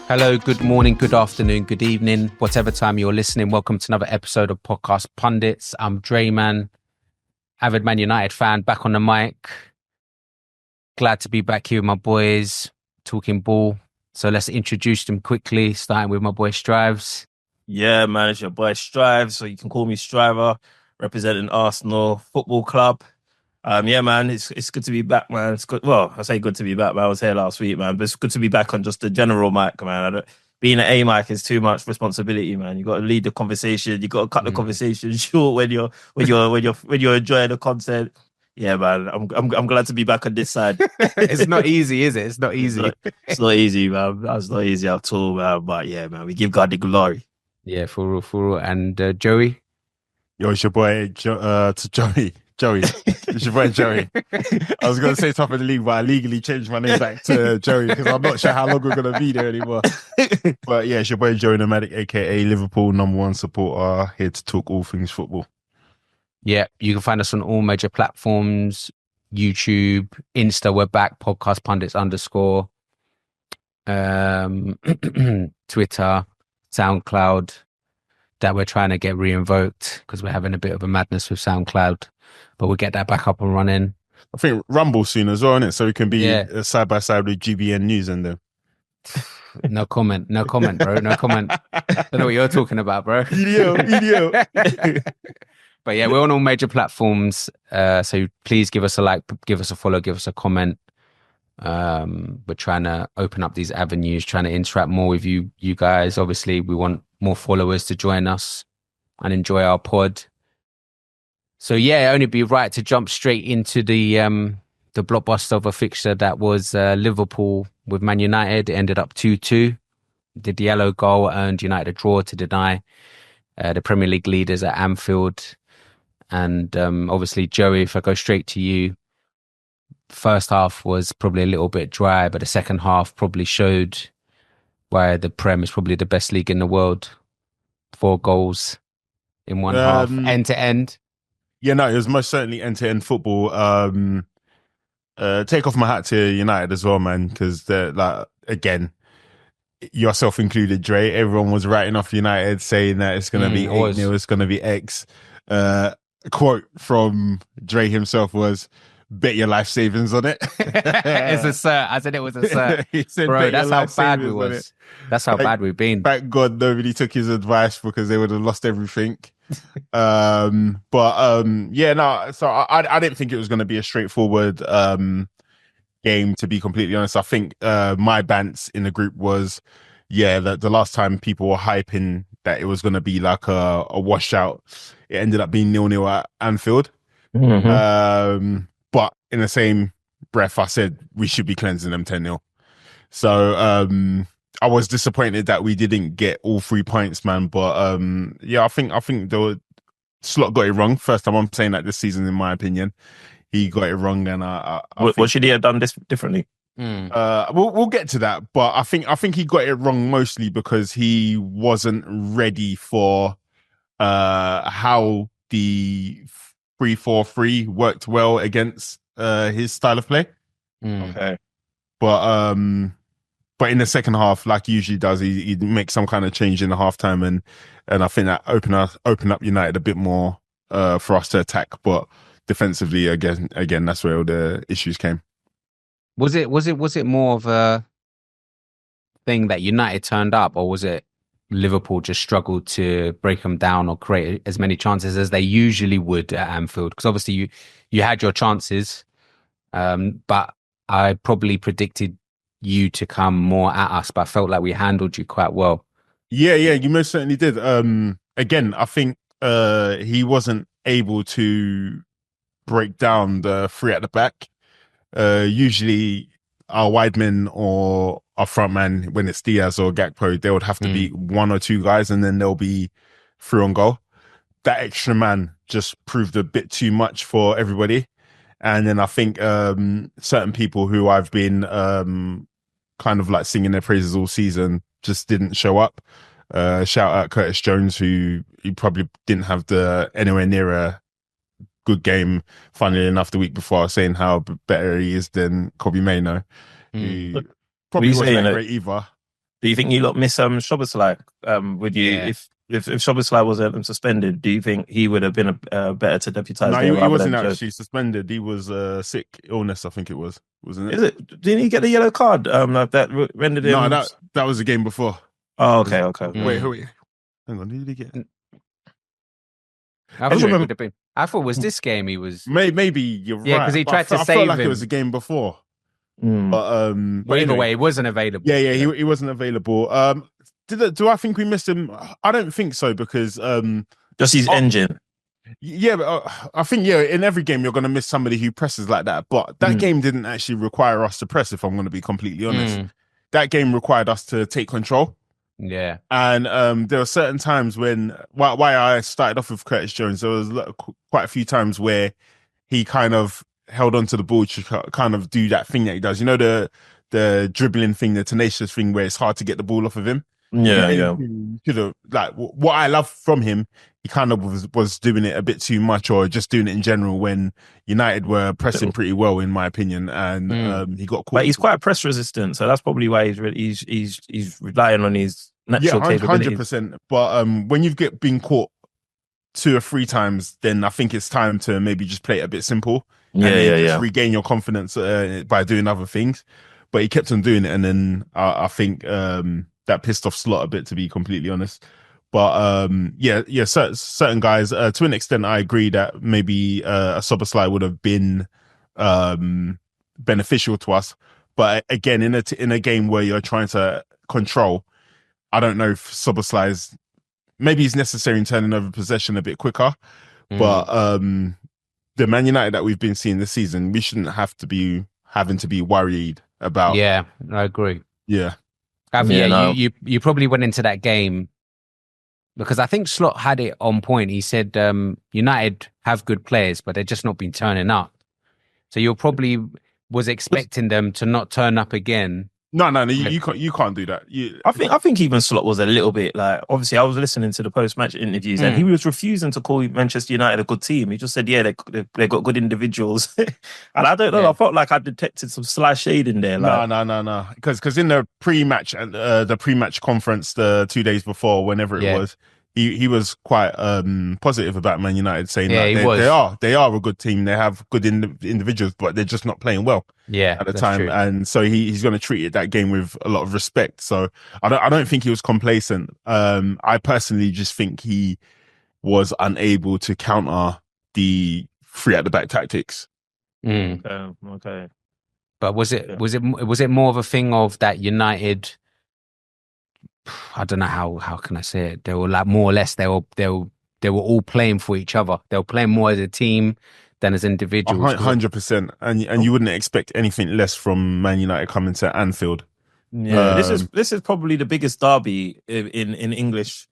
Hello, good morning, good afternoon, good evening, whatever time you're listening. Welcome to another episode of Podcast Pundits. I'm Dre Man, avid Man United fan, back on the mic. Glad to be back here with my boys, talking ball. So let's introduce them quickly, starting with my boy Strives. Yeah, man, it's your boy Strive, so you can call me Striver, representing Arsenal Football Club. Yeah, man, it's good to be back, man. It's good. Well, I say good to be back, man. I was here last week, man, but it's good to be back on just the general mic, man. Being an A mic is too much responsibility, man. You got to lead the conversation. You got to cut the conversation short when you're enjoying the content. Yeah, man, I'm glad to be back on this side. It's not easy, is it? It's not easy. It's not easy, man. It's not easy at all, man. But yeah, man, we give God the glory. Yeah, for real. And Joey? Yo, it's your boy, Joey. It's your boy, Joey. I was going to say top of the league, but I legally changed my name back to Joey because I'm not sure how long we're going to be there anymore. But yeah, it's your boy, Joey Nomadic, a.k.a. Liverpool #1 supporter, here to talk all things football. Yeah, you can find us on all major platforms, YouTube, Insta, we're back, Podcast Pundits _ Twitter, SoundCloud, that we're trying to get re-invoked because we're having a bit of a madness with SoundCloud, but we'll get that back up and running. I think Rumble soon as well, isn't it? So we can be side by side with GBN News and them. No comment, bro. No comment. Don't know what you're talking about, bro. Idiot. But yeah, we're on all major platforms. So please give us a like, give us a follow, give us a comment. We're trying to open up these avenues, trying to interact more with you guys. Obviously, we want more followers to join us and enjoy our pod. So yeah, it'd only be right to jump straight into the blockbuster of a fixture that was Liverpool with Man United. It ended up 2-2. The yellow goal earned United a draw to deny the Premier League leaders at Anfield. And obviously, Joey, if I go straight to you, first half was probably a little bit dry, but the second half probably showed why the Prem is probably the best league in the world. 4 goals in one half, end to end. Yeah, no, it was most certainly end-to-end football. Take off my hat to United as well, man, because they're like, again, yourself included, Dre, everyone was writing off United saying that it's going to be 8-0, it's going to be X. A quote from Dre himself was, bet your life savings on it. It's a cert. I said it was a cert. Said, bro, that's how bad we was. That's how bad we've been. Thank God nobody took his advice because they would have lost everything. Yeah, no, so I didn't think it was going to be a straightforward game, to be completely honest. I think my bants in the group was, the last time people were hyping that it was going to be like a washout, it ended up being 0-0 at Anfield. Mm-hmm. But in the same breath, I said we should be cleansing them 10-0. So I was disappointed that we didn't get all 3 points, man. But I think Slot got it wrong. First time I'm saying that this season, in my opinion, he got it wrong. And what should he have done this differently? We'll get to that, but I think he got it wrong mostly because he wasn't ready for how the 3-4-3 worked well against his style of play. Okay. But in the second half, like he usually does, he makes some kind of change in the halftime, and I think that opened up United a bit more for us to attack. But defensively, again, that's where all the issues came. Was it more of a thing that United turned up, or was it Liverpool just struggled to break them down or create as many chances as they usually would at Anfield? Because obviously you had your chances, but I probably predicted you to come more at us, but I felt like we handled you quite well. Yeah, you most certainly did. Again, I think he wasn't able to break down the 3 at the back. Usually our wide men or our front man, when it's Diaz or Gakpo, there would have to be 1 or 2 guys, and then there'll be 3 on goal. That extra man just proved a bit too much for everybody. And then I think certain people who I've been kind of like singing their praises all season just didn't show up. Shout out Curtis Jones, who he probably didn't have anywhere near a good game, funnily enough, the week before, I was saying how better he is than Kobbie Mainoo. He probably wasn't that great either. Do you think you lot miss Szoboszlai? Would you if Szoboszlai wasn't suspended? Do you think he would have been better to deputise? No, he wasn't actually suspended. He was sick illness, I think it was, wasn't it? Is it? Didn't he get the yellow card? That rendered him. No, that was the game before. Oh, okay. Wait, hang on. Who did he get? I thought it was this game he was. Maybe you're right. Yeah, because he tried to save I felt like him. it was the game before. But either way, it wasn't available. Yeah, he wasn't available. Do I think we missed him? I don't think so because just his engine. Yeah, but I think in every game you're going to miss somebody who presses like that. But that game didn't actually require us to press. If I'm going to be completely honest, that game required us to take control. Yeah, and there were certain times when why I started off with Curtis Jones. There was quite a few times where he kind of held onto the ball to kind of do that thing that he does. You know, the dribbling thing, the tenacious thing, where it's hard to get the ball off of him. Yeah. Could have, like, what I love from him, he kind of was doing it a bit too much, or just doing it in general when United were pressing pretty well, in my opinion, and he got caught. But he's quite press resistant, so that's probably why he's relying on his natural capabilities. 100%. But when you've been caught 2 or 3 times, then I think it's time to maybe just play it a bit simple. Just regain your confidence by doing other things. But he kept on doing it, and then I think that pissed off Slot a bit, to be completely honest. But certain guys, to an extent, I agree that maybe a Szoboszlai would have been beneficial to us. But again, in a game where you're trying to control, I don't know if Szoboszlai maybe he's necessary in turning over possession a bit quicker. But the Man United that we've been seeing this season, we shouldn't have to be having to be worried about. Yeah, I agree. Yeah. You probably went into that game because I think Slot had it on point. He said United have good players, but they're just not been turning up. So you probably was expecting them to not turn up again. No, you can't do that. I think even Slot was a little bit like, obviously I was listening to the post-match interviews and he was refusing to call Manchester United a good team. He just said, they got good individuals. And I don't know, I felt like I detected some sly shade in there. Like, no. Because in the pre-match conference the 2 days before, whenever it was, he was quite positive about Man United, saying that they are a good team. They have good individuals, but they're just not playing well. Yeah, at the time, true. And so he's going to treat it that game with a lot of respect. So I don't think he was complacent. I personally just think he was unable to counter the 3 at the back tactics. Okay. But was it more of a thing of that United? I don't know how can I say it. They were like more or less they were all playing for each other. They were playing more as a team than as individuals. 100%. And you wouldn't expect anything less from Man United coming to Anfield. Yeah, this is probably the biggest derby in English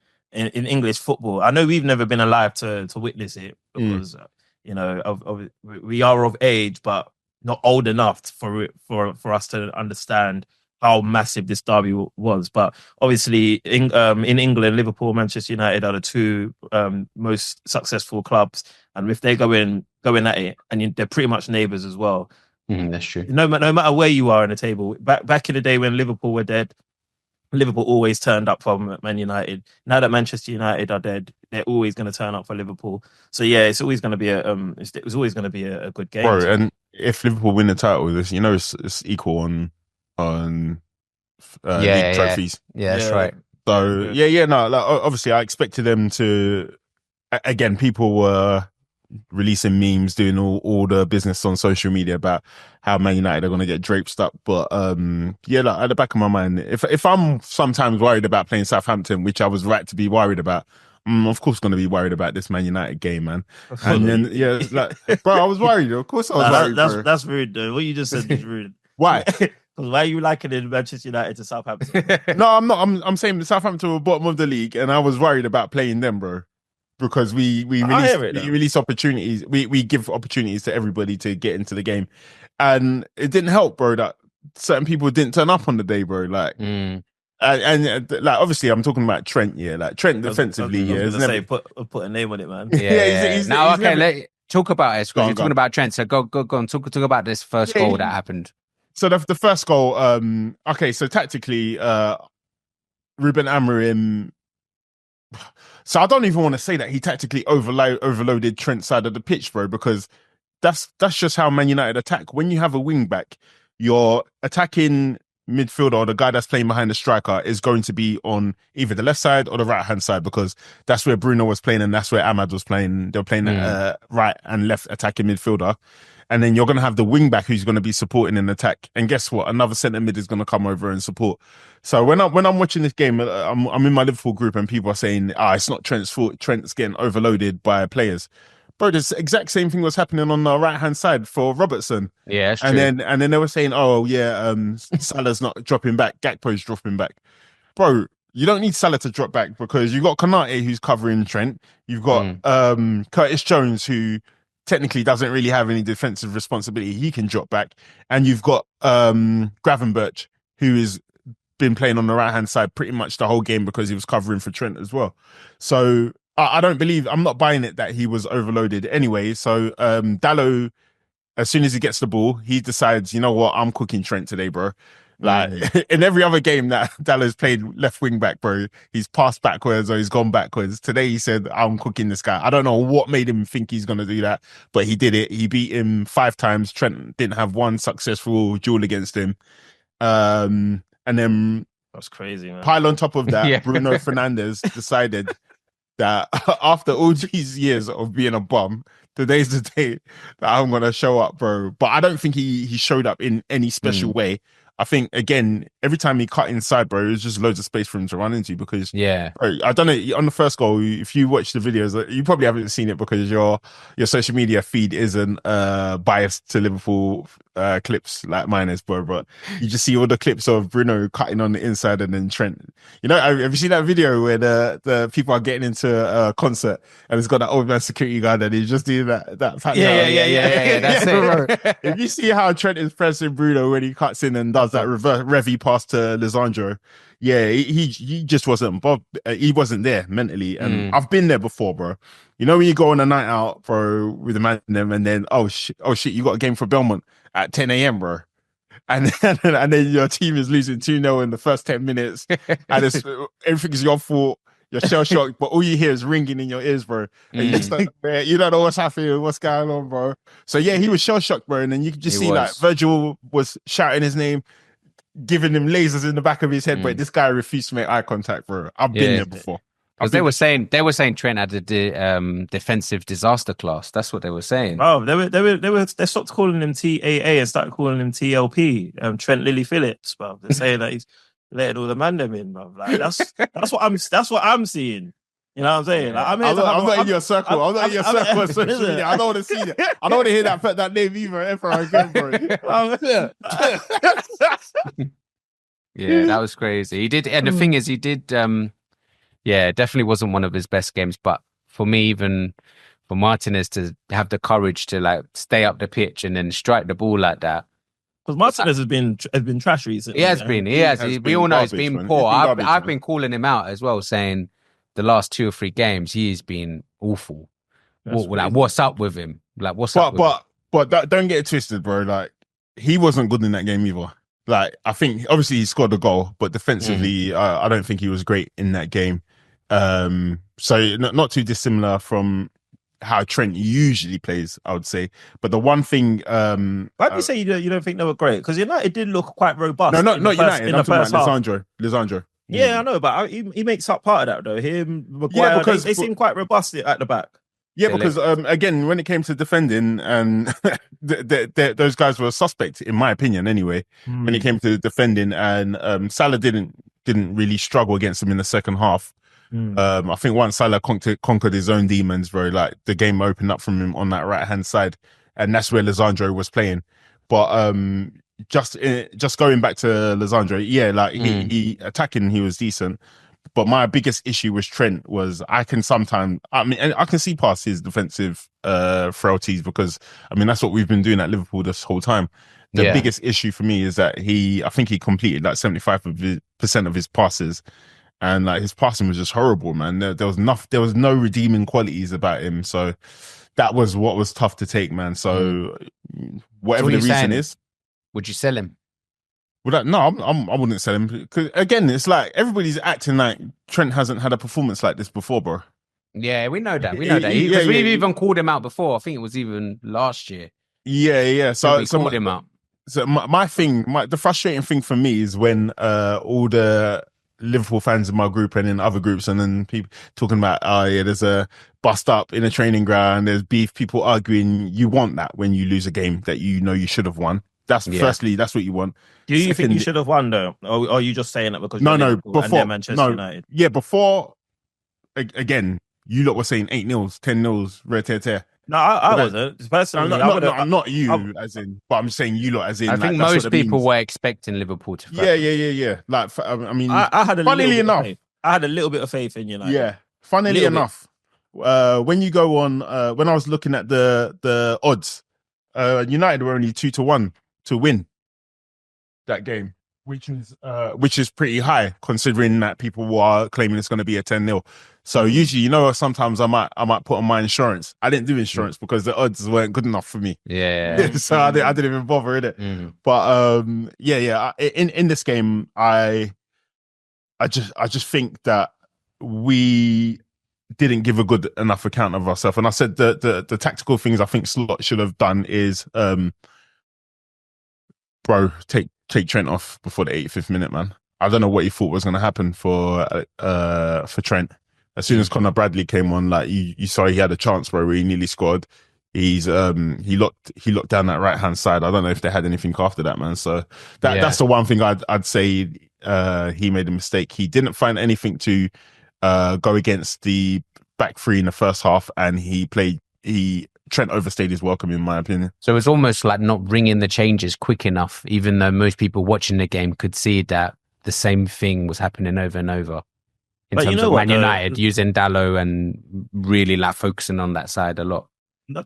football. I know we've never been alive to witness it because we are of age, but not old enough for us to understand how massive this derby was. But obviously in England, Liverpool, Manchester United are the 2 most successful clubs, and if they go in at it, and they're pretty much neighbours as well. That's true. No matter where you are in the table, back in the day when Liverpool were dead, Liverpool always turned up for Man United. Now that Manchester United are dead, they're always going to turn up for Liverpool. So yeah, it's always going to be a good game. Bro, and if Liverpool win the title, it's equal on league trophies. Yeah, that's right. So obviously I expected them to. Again, people were releasing memes, doing all the business on social media about how Man United are going to get draped up. But at the back of my mind, if I'm sometimes worried about playing Southampton, which I was right to be worried about, I'm of course going to be worried about this Man United game, man. And then bro, I was worried. Of course, I was worried. That's rude, though. What you just said is rude. Why? Why are you likening Manchester United to Southampton? No, I'm not. I'm saying Southampton were bottom of the league, and I was worried about playing them, bro. Because we release opportunities. We give opportunities to everybody to get into the game, and it didn't help, bro. That certain people didn't turn up on the day, bro. Like, and like obviously, I'm talking about Trent. Yeah, like Trent defensively. Put a name on it, man. He's let's talk about it. Because you're talking about Trent. So go on. Talk about this first goal that happened. So the first goal. Okay, so tactically, Ruben Amorim. So I don't even want to say that he tactically overloaded Trent's side of the pitch, bro, because that's just how Man United attack. When you have a wing back, your attacking midfielder or the guy that's playing behind the striker is going to be on either the left side or the right hand side, because that's where Bruno was playing and that's where Ahmad was playing. They were playing right and left attacking midfielder. And then you're going to have the wing back who's going to be supporting in attack. And guess what? Another centre mid is going to come over and support. So when I'm watching this game, I'm in my Liverpool group and people are saying, it's not Trent's fault. Trent's getting overloaded by players. Bro, the exact same thing was happening on the right-hand side for Robertson. Yeah, that's and true. then they were saying, Salah's not dropping back. Gakpo's dropping back. Bro, you don't need Salah to drop back because you've got Konate who's covering Trent. You've got Curtis Jones who technically doesn't really have any defensive responsibility. He can drop back. And you've got Gravenberch who has been playing on the right-hand side pretty much the whole game because he was covering for Trent as well. So I'm not buying it that he was overloaded anyway. So Dalot, as soon as he gets the ball, he decides, you know what, I'm cooking Trent today, bro. Like in every other game that Dalot's played left wing back, bro, he's passed backwards or he's gone backwards. Today he said, I'm cooking this guy. I don't know what made him think he's going to do that, but he did it. He beat him 5 times. Trent didn't have one successful duel against him. And then that's crazy, man. Pile on top of that, Bruno Fernandes decided that after all these years of being a bum, today's the day that I'm going to show up, bro. But I don't think he showed up in any special way. I think, again, every time he cut inside, bro, it was just loads of space for him to run into because, bro, I don't know, on the first goal, if you watch the videos, you probably haven't seen it because your social media feed isn't biased to Liverpool clips like mine is, bro, but you just see all the clips of Bruno cutting on the inside and then Trent. You know, have you seen that video where the people are getting into a concert and it's got that old man security guard and he's just doing that pattern? Yeah, that's it. Bro. If you see how Trent is pressing Bruno when he cuts in and does that reverse Revy pass to Lisandro, he just wasn't he wasn't there mentally, and I've been there before, bro. You know when you go on a night out, bro, with the man and then oh shit, you got a game for Belmont at 10 a.m, bro, and then your team is losing 2-0 in the first 10 minutes, and everything's your fault. You're shell shocked, but all you hear is ringing in your ears, bro. And you just you don't know what's happening, what's going on, bro. So yeah, he was shell shocked, bro. And then you could just see like Vergil was shouting his name, giving him lasers in the back of his head, but this guy refused to make eye contact, bro. I've been there before. Because they were saying Trent had a defensive disaster class. That's what they were saying. Oh, they stopped calling him TAA and started calling him TLP. Trent Lily Phillips, bro. They're saying that he's letting all the man them in, bro. Like that's what I'm seeing. You know what I'm saying? Like, I'm not in your circle. I'm not in your circle of social media. I don't want to see that. I don't want to hear that name ever again, bro. Yeah, that was crazy. He did, and the thing is, he did. Definitely wasn't one of his best games. But for me, even for Martinez to have the courage to like stay up the pitch and then strike the ball like that. Because Martinez has been trash recently. He has been. We all know he's been poor. I've been calling him out as well, saying the last 2 or 3 games he's been awful. What's up with him? Like, what's up? But don't get it twisted, bro. Like, he wasn't good in that game either. Like, I think obviously he scored a goal, but defensively, I don't think he was great in that game. So not too dissimilar from how Trent usually plays, I would say. But the one thing, why do you say you don't think they were great? Because United did look quite robust. No, not United. I'm talking about Lisandro. Yeah, I know, but he makes up part of that though. Him, Maguire, because they seem quite robust at the back. Yeah, because again, when it came to defending, and those guys were suspect, in my opinion, anyway. When it came to defending, and Salah didn't really struggle against them in the second half. I think once Salah conquered his own demons, bro, like the game opened up from him on that right hand side, and that's where Lisandro was playing. But just going back to Lisandro, he attacking, he was decent. But my biggest issue with Trent was I can see past his defensive frailties because that's what we've been doing at Liverpool this whole time. The biggest issue for me is that I think he completed like 75% of his passes, and like his passing was just horrible, man. There was no redeeming qualities about him, so that was what was tough to take, man. So whatever the reason is, would you sell him? No, I wouldn't sell him. Because again, it's like everybody's acting like Trent hasn't had a performance like this before, bro. Yeah, we know that. Because we've even called him out before. I think it was even last year. Yeah. So we called him out. So the frustrating thing for me is when all the Liverpool fans in my group and in other groups, and then people talking about, there's a bust up in a training ground, there's beef, people arguing. You want that when you lose a game that you know you should have won. Firstly, that's what you want. Do you think you should have won though, or are you just saying that because before Manchester United? Yeah, before again, you lot were saying 8-0, 10-0, red. No, I wasn't. Personally, not you, as in, but I'm saying you lot, as in. I think most people were expecting Liverpool to. Yeah. Like, I mean, I had funnily enough, I had a little bit of faith in United. Yeah, funnily enough, when you go on, when I was looking at the odds, United were only 2-1 to win that game, which is pretty high considering that people were claiming it's going to be a 10-0. So usually, sometimes I might put on my insurance. I didn't do insurance because the odds weren't good enough for me. Yeah. So I didn't even bother in it. But in this game, I just think that we didn't give a good enough account of ourselves. And I said the tactical things I think Slot should have done is, take Trent off before the 85th minute, man. I don't know what you thought was going to happen for Trent. As soon as Conor Bradley came on, like you saw, he had a chance, bro, where he nearly scored. He locked down that right hand side. I don't know if they had anything after that, man. So that's the one thing I'd say he made a mistake. He didn't find anything to go against the back three in the first half, and Trent overstayed his welcome, in my opinion. So it was almost like not ringing the changes quick enough, even though most people watching the game could see that the same thing was happening over and over. In terms of Man United using Dalot and really like focusing on that side a lot.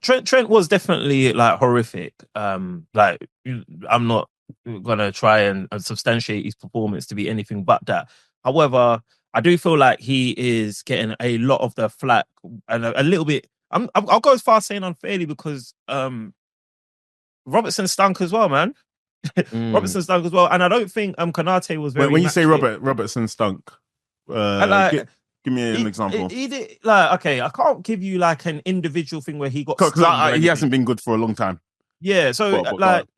Trent was definitely like horrific. Like I'm not gonna try and substantiate his performance to be anything but that. However, I do feel like he is getting a lot of the flack and a little bit. I'll go as far as saying unfairly because Robertson stunk as well, man. Robertson stunk as well, and I don't think Konate was very. When you say Robertson stunk. Give me an example. He did, okay, I can't give you like an individual thing where he got because he hasn't been good for a long time. Yeah, so you get what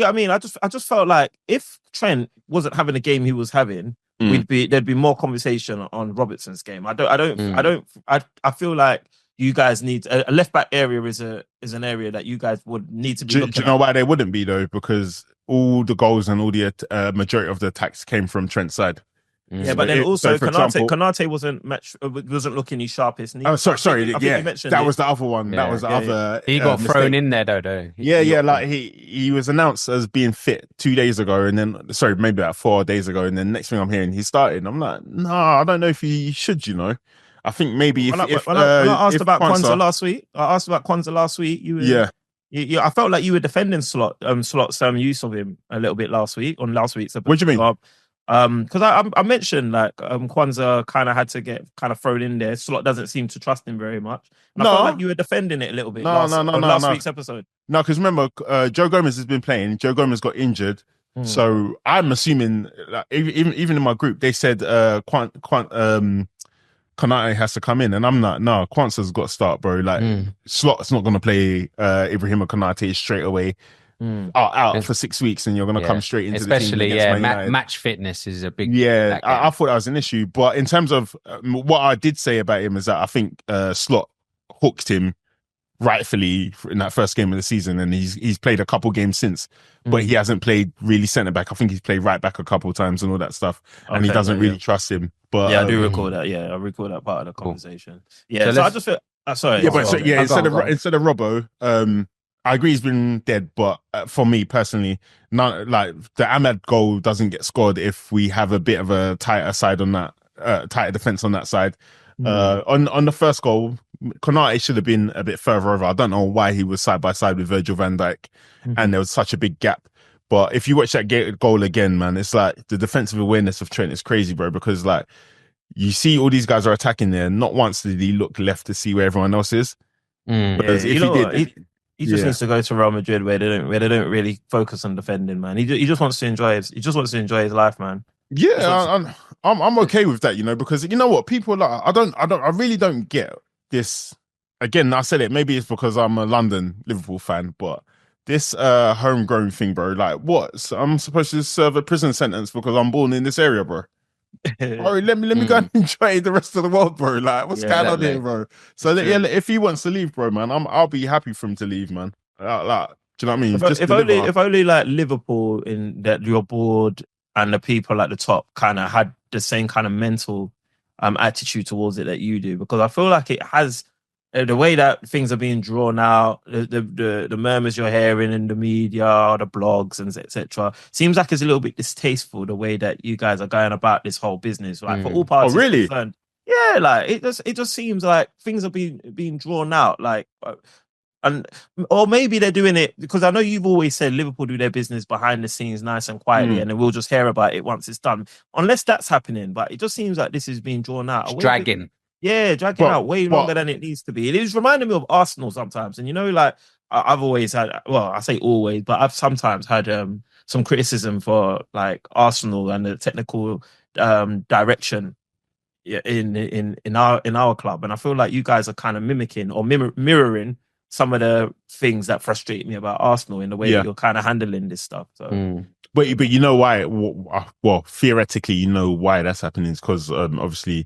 I mean. I just felt like if Trent wasn't having the game he was having, there'd be more conversation on Robertson's game. I feel like you guys need a left back area is an area that you guys would need to be. Do you know why they wouldn't be though? Because all the goals and all the majority of the attacks came from Trent's side. Yeah, but then also Konate wasn't looking his sharpest. Oh, sorry. That was the other one. That was the other. He got thrown in there though. He was announced as being fit 2 days ago, and then maybe about 4 days ago, and then next thing I'm hearing he started. I'm like, no, I don't know if he should. I think maybe when I asked about Quansah last week, I felt like you were defending Slot's use of him a little bit last week on last week's episode. What do you mean? Because I mentioned like Quansah kind of had to get kind of thrown in there. Slot doesn't seem to trust him very much. And I felt like you were defending it a little bit last week's episode. No, because remember, Joe Gomez has been playing. Joe Gomez got injured. So I'm assuming, like, even in my group, they said Konate has to come in. And I'm like, no, Quansah's got to start, bro. Like, Slot's not going to play Ibrahima Konate straight away. Out for 6 weeks, and you're going to come straight into especially the team match fitness is a big I thought that was an issue, but in terms of what I did say about him is that I think Slot hooked him rightfully in that first game of the season, and he's played a couple games since, but he hasn't played really centre back. I think he's played right back a couple of times and all that stuff, and he doesn't really trust him. But I do recall that. Yeah, I recall that part of the conversation. Yeah, so I just feel sorry. Instead of Robbo, I agree he's been dead, but for me personally, the Ahmad goal doesn't get scored if we have a bit of a tighter side on that, tighter defense on that side. On the first goal, Konate should have been a bit further over. I don't know why he was side by side with Vergil van Dijk, and there was such a big gap. But if you watch that goal again, man, it's like the defensive awareness of Trent is crazy, bro. Because like you see, all these guys are attacking there. Not once did he look left to see where everyone else is. Because He just needs to go to Real Madrid where they don't really focus on defending, man. He just wants to enjoy his life, man. Yeah, I'm okay with that, because you know what, people are. I really don't get this. Again, I said it. Maybe it's because I'm a London Liverpool fan, but this homegrown thing, bro. Like, what? So I'm supposed to serve a prison sentence because I'm born in this area, bro. Bro, let me go and enjoy the rest of the world, bro. Like, what's going on here, bro? So if he wants to leave, bro, man, I'll be happy for him to leave, man. Like, do you know what I mean? If only like Liverpool in that your board and the people at the top kind of had the same kind of mental attitude towards it that you do, because I feel like it has. The way that things are being drawn out, the murmurs you're hearing in the media, the blogs, and etc., seems like it's a little bit distasteful the way that you guys are going about this whole business. Like for all parties concerned, yeah, like it just seems like things are being drawn out, like, or maybe they're doing it because I know you've always said Liverpool do their business behind the scenes, nice and quietly, and then we'll just hear about it once it's done. Unless that's happening, but it just seems like this is being drawn out. Dragging. Yeah, dragging out way longer than it needs to be. It is reminding me of Arsenal sometimes. And, like, I've always had, well, I say always, but I've sometimes had some criticism for, like, Arsenal and the technical direction in our club. And I feel like you guys are kind of mimicking or mirroring some of the things that frustrate me about Arsenal in the way that you're kind of handling this stuff. So. But you know why? Well, theoretically, you know why that's happening is because obviously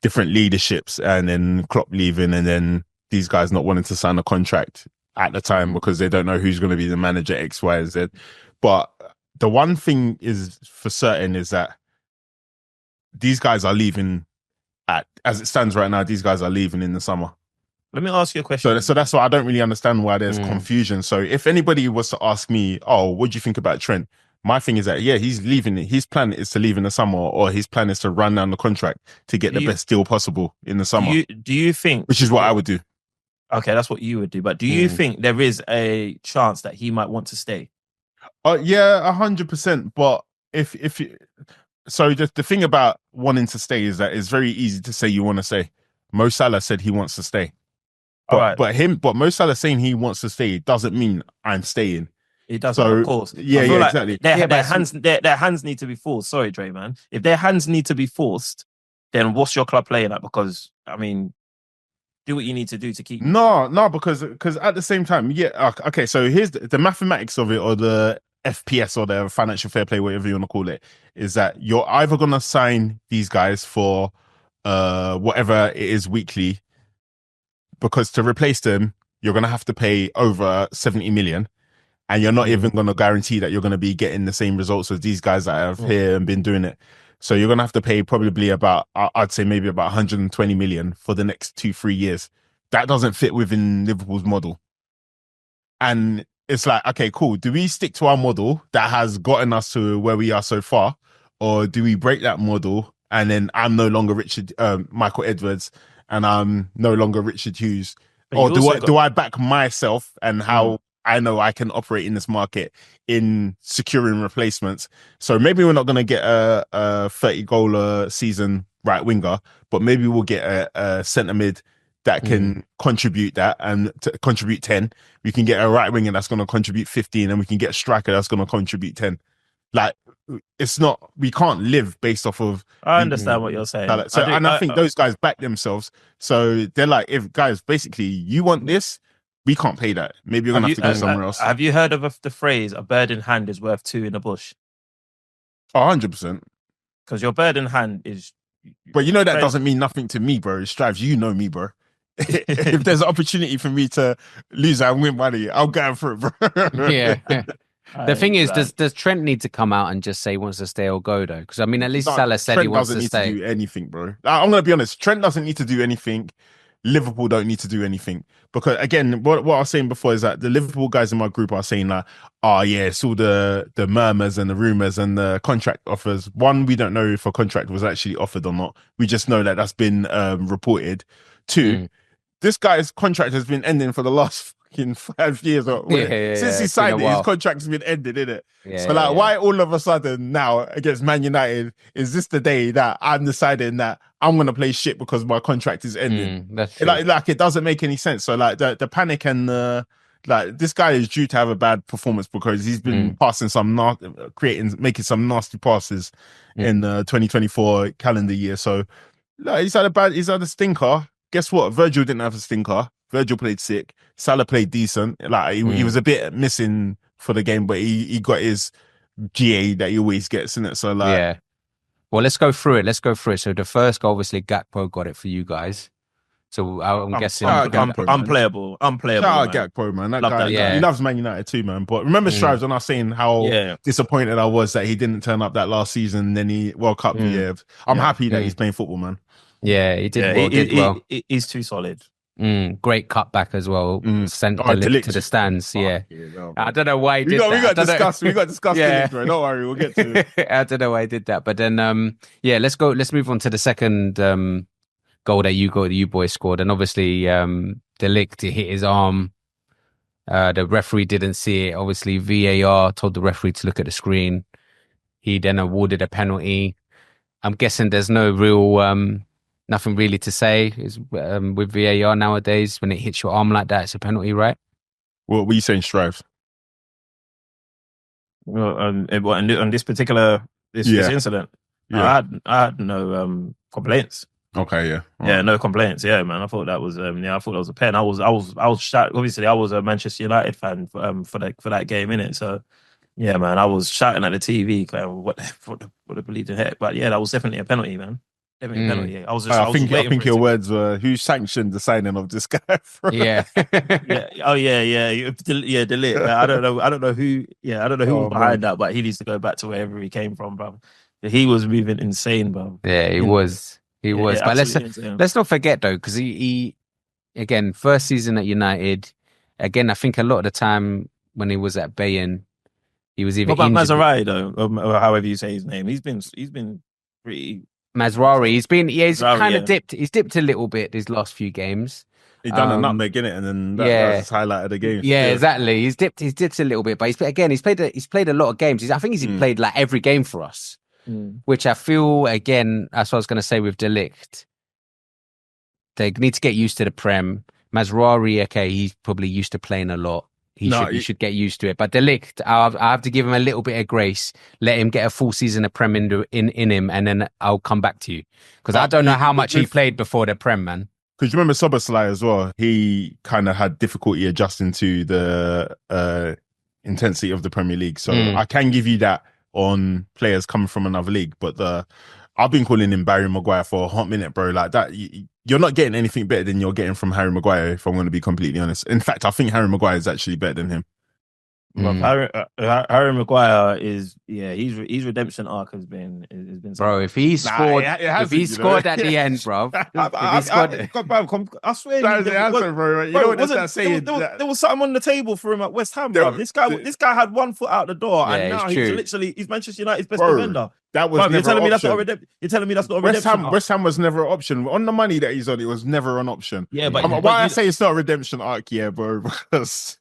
different leaderships, and then Klopp leaving, and then these guys not wanting to sign a contract at the time because they don't know who's going to be the manager X, Y, and Z. But the one thing is for certain is that these guys are leaving as it stands right now. These guys are leaving in the summer. Let me ask you a question. So that's why I don't really understand why there's confusion. So if anybody was to ask me, oh, what do you think about Trent? My thing is that, he's leaving. His plan is to leave in the summer, or his plan is to run down the contract to get the best deal possible in the summer. Do you think... Which is what I would do. Okay, that's what you would do. But do you think there is a chance that he might want to stay? Yeah, 100%. But so the thing about wanting to stay is that it's very easy to say you want to stay. Mo Salah said he wants to stay. But Mo Salah saying he wants to stay doesn't mean I'm staying. It doesn't, of course. Yeah, like exactly. Their hands need to be forced. Sorry, Dre, man. If their hands need to be forced, then what's your club playing at? Because, I mean, do what you need to do to keep... No, because at the same time, okay, so here's the mathematics of it, or the FPS, or the financial fair play, whatever you want to call it, is that you're either going to sign these guys for whatever it is weekly, because to replace them, you're going to have to pay over 70 million. And you're not even going to guarantee that you're going to be getting the same results as these guys that have here and been doing it. So you're going to have to pay probably about, I'd say maybe about 120 million for the next 2-3 years. That doesn't fit within Liverpool's model. And it's like, okay, cool. Do we stick to our model that has gotten us to where we are so far? Or do we break that model and then I'm no longer Michael Edwards and I'm no longer Richard Hughes? Or do I back myself and how I know I can operate in this market in securing replacements? So maybe we're not going to get a 30-goal a season right winger, but maybe we'll get a centre mid that can contribute that and contribute 10. We can get a right winger that's going to contribute 15, and we can get a striker that's going to contribute 10. Like, it's not, we can't live based off of... I understand what you're saying. So, I think those guys back themselves. So they're like, if guys, basically, you want this, we can't pay that. Maybe you're going to have to go somewhere else. Have you heard of the phrase, a bird in hand is worth two in the bush? 100%. Because your bird in hand is... But you know that doesn't mean nothing to me, bro. Strives, you know me, bro. If there's an opportunity for me to lose and win money, I'll go for it, bro. Yeah. The thing is, does Trent need to come out and just say he wants to stay or go, though? Because, I mean, at least Salah said Trent he wants to stay. doesn't need to do anything, bro. I'm going to be honest. Trent doesn't need to do anything. Liverpool don't need to do anything. Because, again, what I was saying before is that the Liverpool guys in my group are saying that, it's all the murmurs and the rumours and the contract offers. One, we don't know if a contract was actually offered or not. We just know that that's been reported. Two, this guy's contract has been ending for the last fucking 5 years. Since he signed it, his contract's been ended, innit? Why all of a sudden now against Man United is this the day that I'm deciding that I'm going to play shit because my contract is ending? That's true. Like it doesn't make any sense. So like the panic and the Like, this guy is due to have a bad performance because he's been passing making some nasty passes in the 2024 calendar year. So, like, he's had a stinker. Guess what? Virgil didn't have a stinker. Virgil played sick. Salah played decent. Like, he was a bit missing for the game, but he got his GA that he always gets in it. So, like, yeah. Well, let's go through it. So the first goal, obviously, Gakpo got it for you guys. So I'm guessing unplayable. Shout out Gakpo, man. That guy, he loves Man United too, man. But remember, Strives, when I was saying how disappointed I was that he didn't turn up that last season, then he World Cup year. I'm happy that he's playing football, man. Yeah, he did well. He's too solid. Great cutback as well. Sent De Ligt to the stands. Yeah, I don't know why he did that. We got discussed. Yeah, bro. Don't worry, we'll get to it. I don't know why he did that, but then let's move on to the second goal that you boys scored, and obviously De Ligt hit his arm. The referee didn't see it. Obviously, VAR told the referee to look at the screen. He then awarded a penalty. I'm guessing there's no real nothing really to say is with VAR nowadays. When it hits your arm like that, it's a penalty, right? What were you saying, Strives? Well, on this particular this incident, I had no complaints. Okay, yeah. Yeah, no complaints. Yeah, man. I thought that was I thought that was a pen. I was shout. Obviously, I was a Manchester United fan for that game, innit? So yeah, man, I was shouting at the TV, like, what the bleeding heck. But yeah, that was definitely a penalty, man. Definitely a penalty. I think your words were, who sanctioned the signing of this guy? Yeah. Oh yeah. De Ligt. I don't know who. Yeah, I don't know who was behind that, but he needs to go back to wherever he came from, bro. He was moving insane, bro. Yeah, he was. He was. But let's not forget though, because he again, first season at United. Again, I think a lot of the time when he was at Bayern, he was either. What about Mazzarri though, or however you say his name? He's been pretty. Mazraoui, he's kind of dipped. He's dipped a little bit these last few games. He done a nutmeg in it, and then that's highlight of the game. Yeah, exactly. He's dipped a little bit, but he's played a lot of games. I think he's played like every game for us, which I feel again. That's what I was going to say with De Ligt. They need to get used to the Prem. Mazraoui, okay, he's probably used to playing a lot. He should get used to it. But De Ligt, I have to give him a little bit of grace. Let him get a full season of Prem in him, and then I'll come back to you. Because I don't know how much he played before the Prem, man. Because you remember Szoboszlai as well. He kind of had difficulty adjusting to the intensity of the Premier League. So I can give you that on players coming from another league. But I've been calling him Barry Maguire for a hot minute, bro. Like that, you're not getting anything better than you're getting from Harry Maguire, if I'm going to be completely honest. In fact, I think Harry Maguire is actually better than him. Harry Maguire is his redemption arc has been bro. If he scored, scored at the end, bro. I swear, bro. You know what that's saying? There was something on the table for him at West Ham, bro. This guy had one foot out the door, and now he's Manchester United's best defender. That was you're telling me that's not a redemption. You're telling me that's not a redemption. West Ham was never an option on the money that he's on. It was never an option. Yeah, but why I say it's not a redemption arc, bro, because.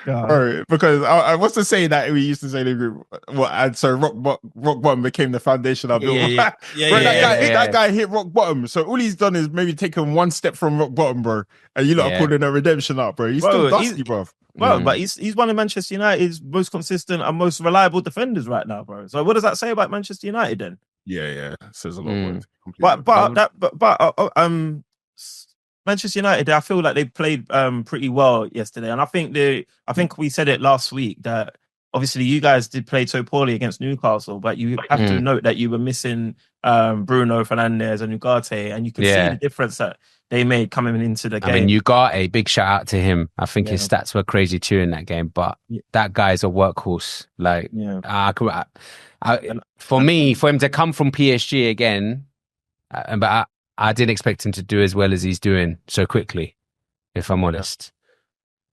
Bro, because I what's the saying that we used to say in the group? And so rock bottom became the foundation I built. That guy hit rock bottom. So all he's done is maybe taken one step from rock bottom, bro. And you lot are calling a redemption up, bro. He's still dusty, bro. Well, but he's one of Manchester United's most consistent and most reliable defenders right now, bro. So what does that say about Manchester United then? Yeah, it says a lot. But Manchester United, I feel like they played pretty well yesterday, and I think we said it last week that obviously you guys did play so poorly against Newcastle, but you have to note that you were missing Bruno Fernandes and Ugarte, and you can see the difference that they made coming into the game. I mean, Ugarte, big shout out to him. I think his stats were crazy too in that game, but that guy's a workhorse. Like, for him to come from PSG again, but I didn't expect him to do as well as he's doing so quickly, if I'm honest.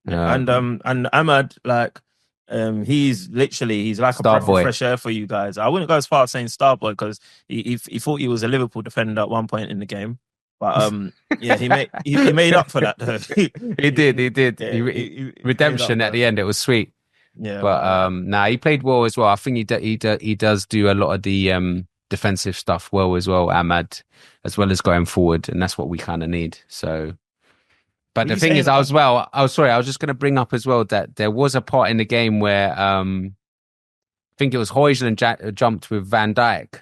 And Ahmad, like, he's like a breath of fresh air for you guys. I wouldn't go as far as saying star boy because he thought he was a Liverpool defender at one point in the game, but he made up for that. He did. Yeah, redemption at the end. It was sweet. Yeah, but he played well as well. I think he does do a lot of the defensive stuff well as well, Ahmad, as well as going forward, and that's what we kind of need. So, But the thing is, I was just going to bring up as well that there was a part in the game where I think it was Højlund jumped with Van Dijk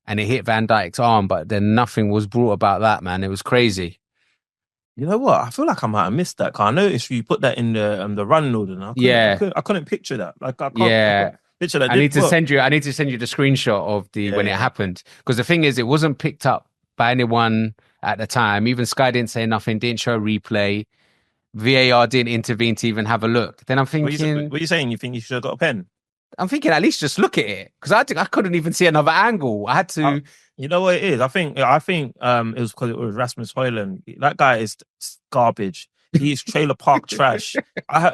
and it hit Van Dijk's arm, but then nothing was brought about that, man. It was crazy. You know what? I feel like I might have missed that. Cause I noticed you put that in the run order. I couldn't picture that. Like I can't picture that. I need to send you the screenshot of when it happened, because the thing is, it wasn't picked up by anyone at the time. Even Sky didn't say nothing, didn't show a replay. VAR didn't intervene to even have a look. Then I'm thinking... What are you saying? You think you should have got a pen? I'm thinking at least just look at it, because I couldn't even see another angle. I had to... You know what it is? I think it was because it was Rasmus Højlund. That guy is garbage. He's trailer park trash.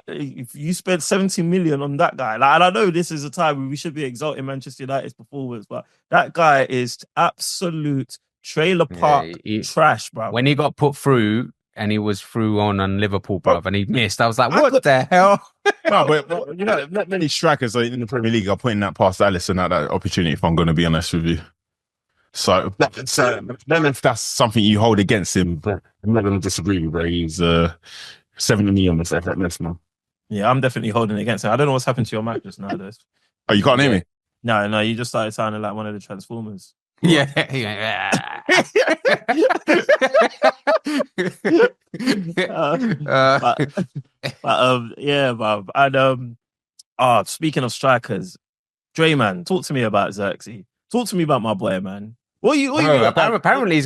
If you spent 70 million on that guy, and I know this is a time where we should be exalting Manchester United's performance, but that guy is absolute trailer park trash, bro. When he got put through and he was through on Liverpool, bro, and he missed, I was like, what the hell? No, but you know, not many strikers in the Premier League are putting that past Alisson at that opportunity, if I'm going to be honest with you. So then if that's something you hold against him, but I'm not going to disagree, bro. He's 70 million on this, man. Yeah, I'm definitely holding it against him. I don't know what's happened to your mic just now, though. Oh, you can't hear me? No, you just started sounding like one of the Transformers. Yeah. And speaking of strikers, Dre Man, talk to me about Xerxes. Talk to me about my boy, man. Apparently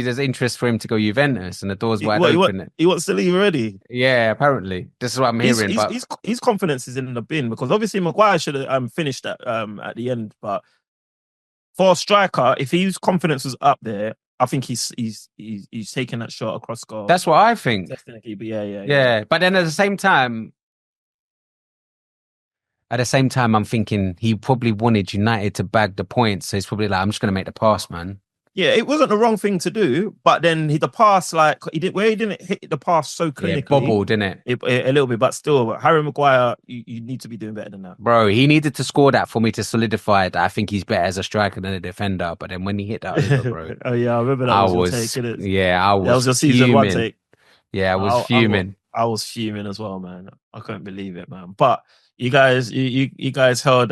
there's interest for him to go Juventus, and the door's wide open. He wants to leave already. Yeah, apparently. This is what I'm hearing. His confidence is in the bin, because obviously Maguire should have finished at the end. But for a striker, if his confidence was up there, I think he's taking that shot across goal. That's what I think. Definitely, but yeah. But then at the same time, I'm thinking he probably wanted United to bag the points. So he's probably like, I'm just going to make the pass, man. Yeah, it wasn't the wrong thing to do. But then the pass, he didn't hit the pass so clinically. It bobbled, didn't it? A little bit, but still, Harry Maguire, you need to be doing better than that. Bro, he needed to score that for me to solidify that I think he's better as a striker than a defender. But then when he hit that over, bro. Oh, yeah, I remember that I was was your take, innit? Yeah, I was That was your season fuming. 1 take. Yeah, I was fuming. I was fuming as well, man. I couldn't believe it, man. But you guys held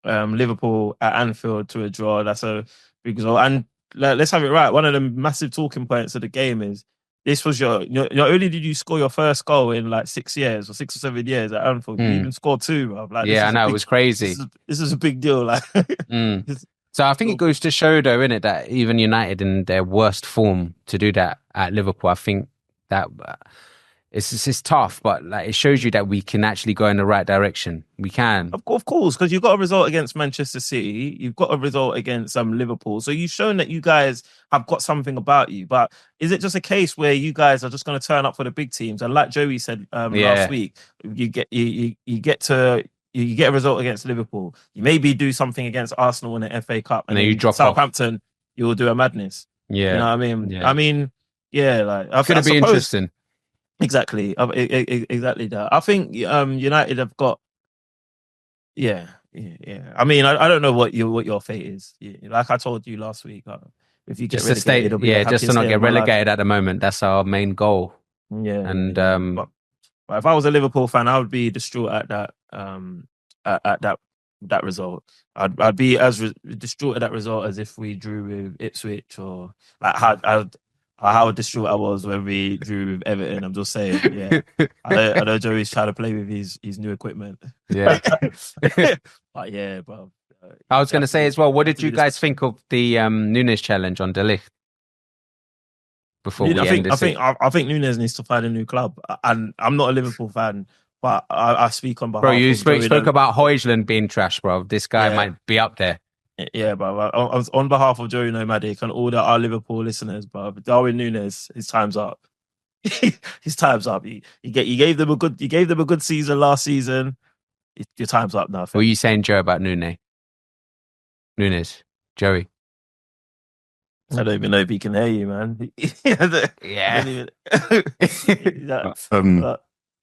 Liverpool at Anfield to a draw. That's a big result. And let's have it right. One of the massive talking points of the game is this was not only did you score your first goal in like 6 years or 6 or 7 years at Anfield, you even scored 2, bro. Like, yeah, I know, it was crazy. This is a big deal. Like, So I think it goes to show, though, innit, that even United in their worst form to do that at Liverpool, I think that it's tough, but like it shows you that we can actually go in the right direction. We can. Of course, because you've got a result against Manchester City. You've got a result against Liverpool. So you've shown that you guys have got something about you. But is it just a case where you guys are just going to turn up for the big teams? And like Joey said last week, you get a result against Liverpool. You maybe do something against Arsenal in the FA Cup, and then you drop Southampton. You will do a madness. Yeah, you know what I mean. Yeah. I mean, yeah, like it's going to be interesting. Exactly that. I think United have got. Yeah. I mean, I don't know what your fate is. Like I told you last week, if you get just relegated, just to not get relegated at the moment. That's our main goal. Yeah, and but if I was a Liverpool fan, I would be distraught at that that result. I'd be as distraught at that result as if we drew with Ipswich, or like how distraught I was when we drew with Everton. I'm just saying, yeah. I know Joey's trying to play with his new equipment. Yeah. But yeah, bro. I was going to say as well, what did you guys think of the Núñez challenge on De Ligt? Before we end this, I think Núñez needs to find a new club. And I'm not a Liverpool fan, but I speak on behalf of... Bro, you spoke about Højlund being trash, bro. This guy might be up there. Yeah, but on behalf of Joey Nomadic and all our Liverpool listeners, bro, Darwin Núñez, his time's up. His time's up. You gave them a good season last season. Your time's up now. What are you saying, Joe, about Núñez? Joey? I don't even know if he can hear you, man. Yeah.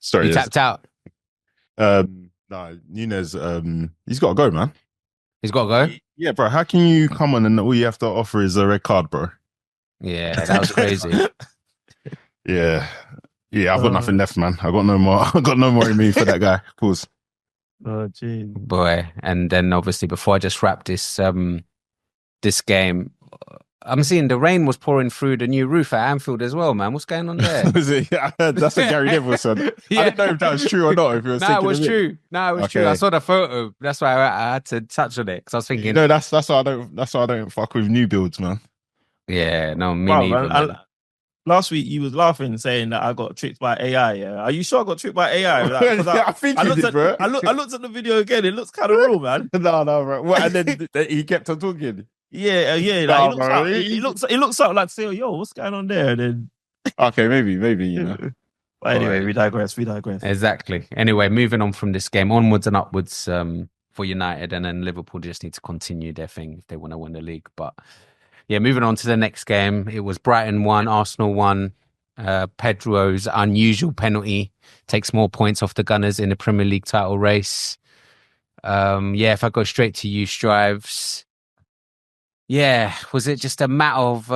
Sorry, you tapped out. No, Núñez. He's got to go, man. He's got to go. Yeah, bro. How can you come on and all you have to offer is a red card, bro? Yeah, that was crazy. Yeah. Yeah, I've got nothing left, man. I got no more. I got no more in me for that guy. Pause. Oh, jeez. Boy. And then obviously before I just wrap this game, I'm seeing the rain was pouring through the new roof at Anfield as well, man. What's going on there? Yeah, I heard that's a Gary Neville son. Yeah. I don't know if that was true or not. If it was No, it was true. No, it was true. I saw the photo. That's why I had to touch on it because I was thinking. No, that's why I don't fuck with new builds, man. Yeah, no, me neither, man. Last week you was laughing, saying that I got tricked by AI. Yeah, are you sure I got tricked by AI? Like, I think you did, bro. I looked at the video again. It looks kind of real, man. No, bro. What? And then he kept on talking. Yeah. Like, he looks something like say, "Yo, what's going on there?" And then, okay, maybe, you know. But anyway, we digress. Exactly. Anyway, moving on from this game, onwards and upwards for United, and then Liverpool just need to continue their thing if they want to win the league. But yeah, moving on to the next game, it was Brighton 1, Arsenal 1. Pedro's unusual penalty takes more points off the Gunners in the Premier League title race. Yeah, if I go straight to you, Strives. Yeah, was it just a matter of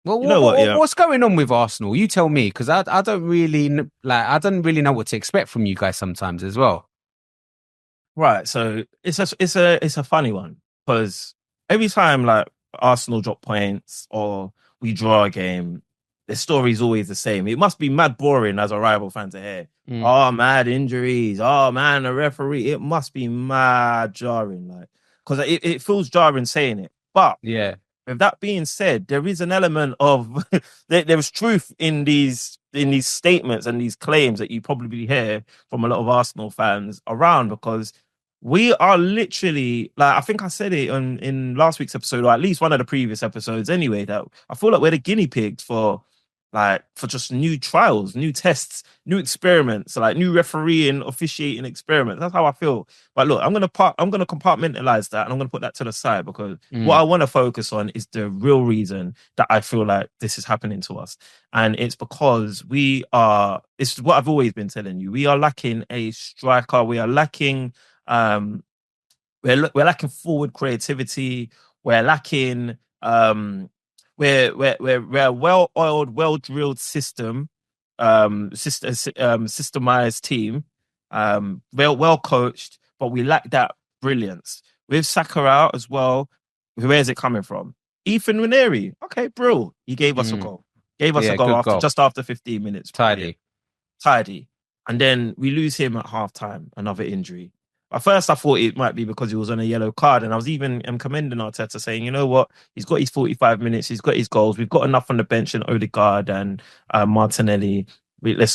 what's going on with Arsenal? You tell me, because I don't really know what to expect from you guys sometimes as well. Right, so it's a funny one because every time like Arsenal drop points or we draw a game, the story's always the same. It must be mad boring as a rival fan to hear. Oh, mad injuries. Oh man, a referee. It must be mad jarring, like because it feels jarring saying it. But yeah, with that being said, there is an element of there is truth in these statements and these claims that you probably hear from a lot of Arsenal fans around, because we are literally, like, I think I said it in last week's episode, or at least one of the previous episodes anyway, that I feel like we're the guinea pigs for just new trials, new tests, new experiments, like new refereeing, officiating experiments. That's how I feel. But look, I'm gonna compartmentalize that, and I'm gonna put that to the side, because what I want to focus on is the real reason that I feel like this is happening to us, and it's because it's what I've always been telling you. We are lacking a striker. We are lacking we're lacking forward creativity. We're lacking we're a well-oiled, well-drilled systemized team, well coached, but we lack that brilliance. With Saka out as well, where's it coming from? Ethan Nwaneri, okay, bro, he gave us a goal. Gave us a goal just after 15 minutes. Tidy. And then we lose him at halftime, another injury. At first, I thought it might be because he was on a yellow card, and I was even commending Arteta, saying, you know what, he's got his 45 minutes, he's got his goals, we've got enough on the bench in Odegaard and Martinelli. Let's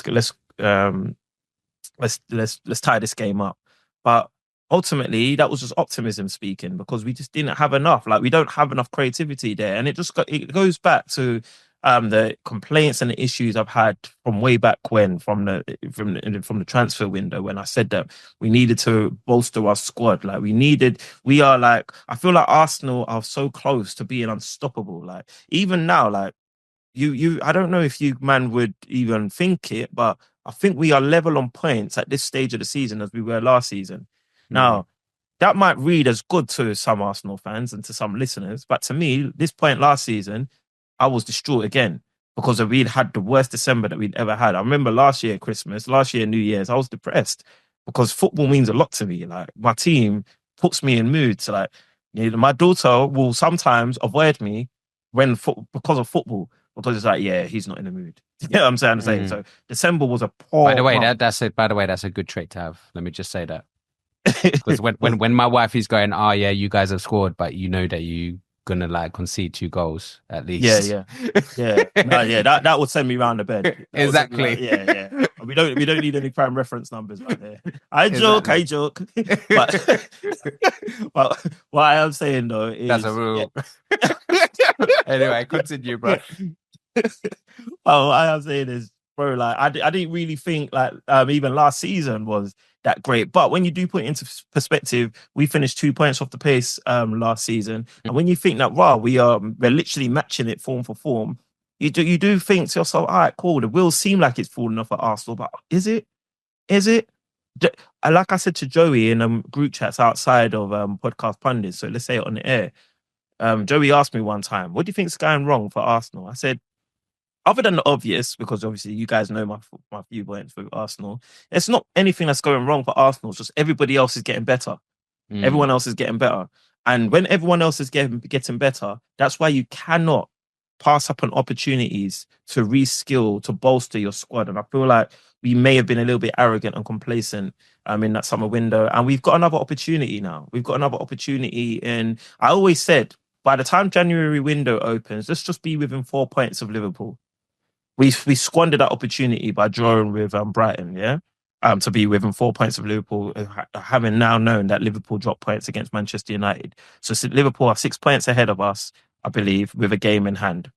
tie this game up. But ultimately, that was just optimism speaking, because we just didn't have enough. Like, we don't have enough creativity there, and it goes back to the complaints and the issues I've had from way back when, from the transfer window, when I said that we needed to bolster our squad. Like, I feel like Arsenal are so close to being unstoppable. Like, even now, like I don't know if you man would even think it, but I think we are level on points at this stage of the season as we were last season. Now, that might read as good to some Arsenal fans and to some listeners, but to me, this point last season, I was distraught again, because we'd had the worst December that we'd ever had. I remember last year Christmas, last year New Year's, I was depressed, because football means a lot to me. Like, my team puts me in moods. Like, you know, my daughter will sometimes avoid me because of football, because it's like, yeah, he's not in the mood. You know what I'm saying? So December was a poor. By the way, that's a good trait to have. Let me just say that, because when my wife is going, oh yeah, you guys have scored, but you know that you gonna like concede 2 goals at least. Yeah. No, yeah, that would send me round the bed. Exactly. Yeah. We don't need any prime reference numbers right there. I joke. But what I am saying though is that's a rule. Yeah. Anyway, continue, bro. Well, what I am saying is, bro, like I didn't really think like even last season was that great. But when you do put it into perspective, we finished 2 points off the pace last season. And when you think that, wow, we're literally matching it form for form, you do think to yourself, all right, cool, the wheels seem like it's falling off at Arsenal, but is it? Like I said to Joey in group chats outside of Podcast Pundits, so let's say it on the air, Joey asked me one time, what do you think's going wrong for Arsenal? I said, other than the obvious, because obviously you guys know my viewpoints with Arsenal, it's not anything that's going wrong for Arsenal. It's just everybody else is getting better. Everyone else is getting better. And when everyone else is getting better, that's why you cannot pass up on opportunities to reskill, to bolster your squad. And I feel like we may have been a little bit arrogant and complacent in that summer window. And we've got another opportunity now. We've got another opportunity. And I always said, by the time January window opens, let's just be within 4 points of Liverpool. We squandered that opportunity by drawing with Brighton, yeah? To be within 4 points of Liverpool, having now known that Liverpool dropped points against Manchester United. So Liverpool are 6 points ahead of us, I believe, with a game in hand.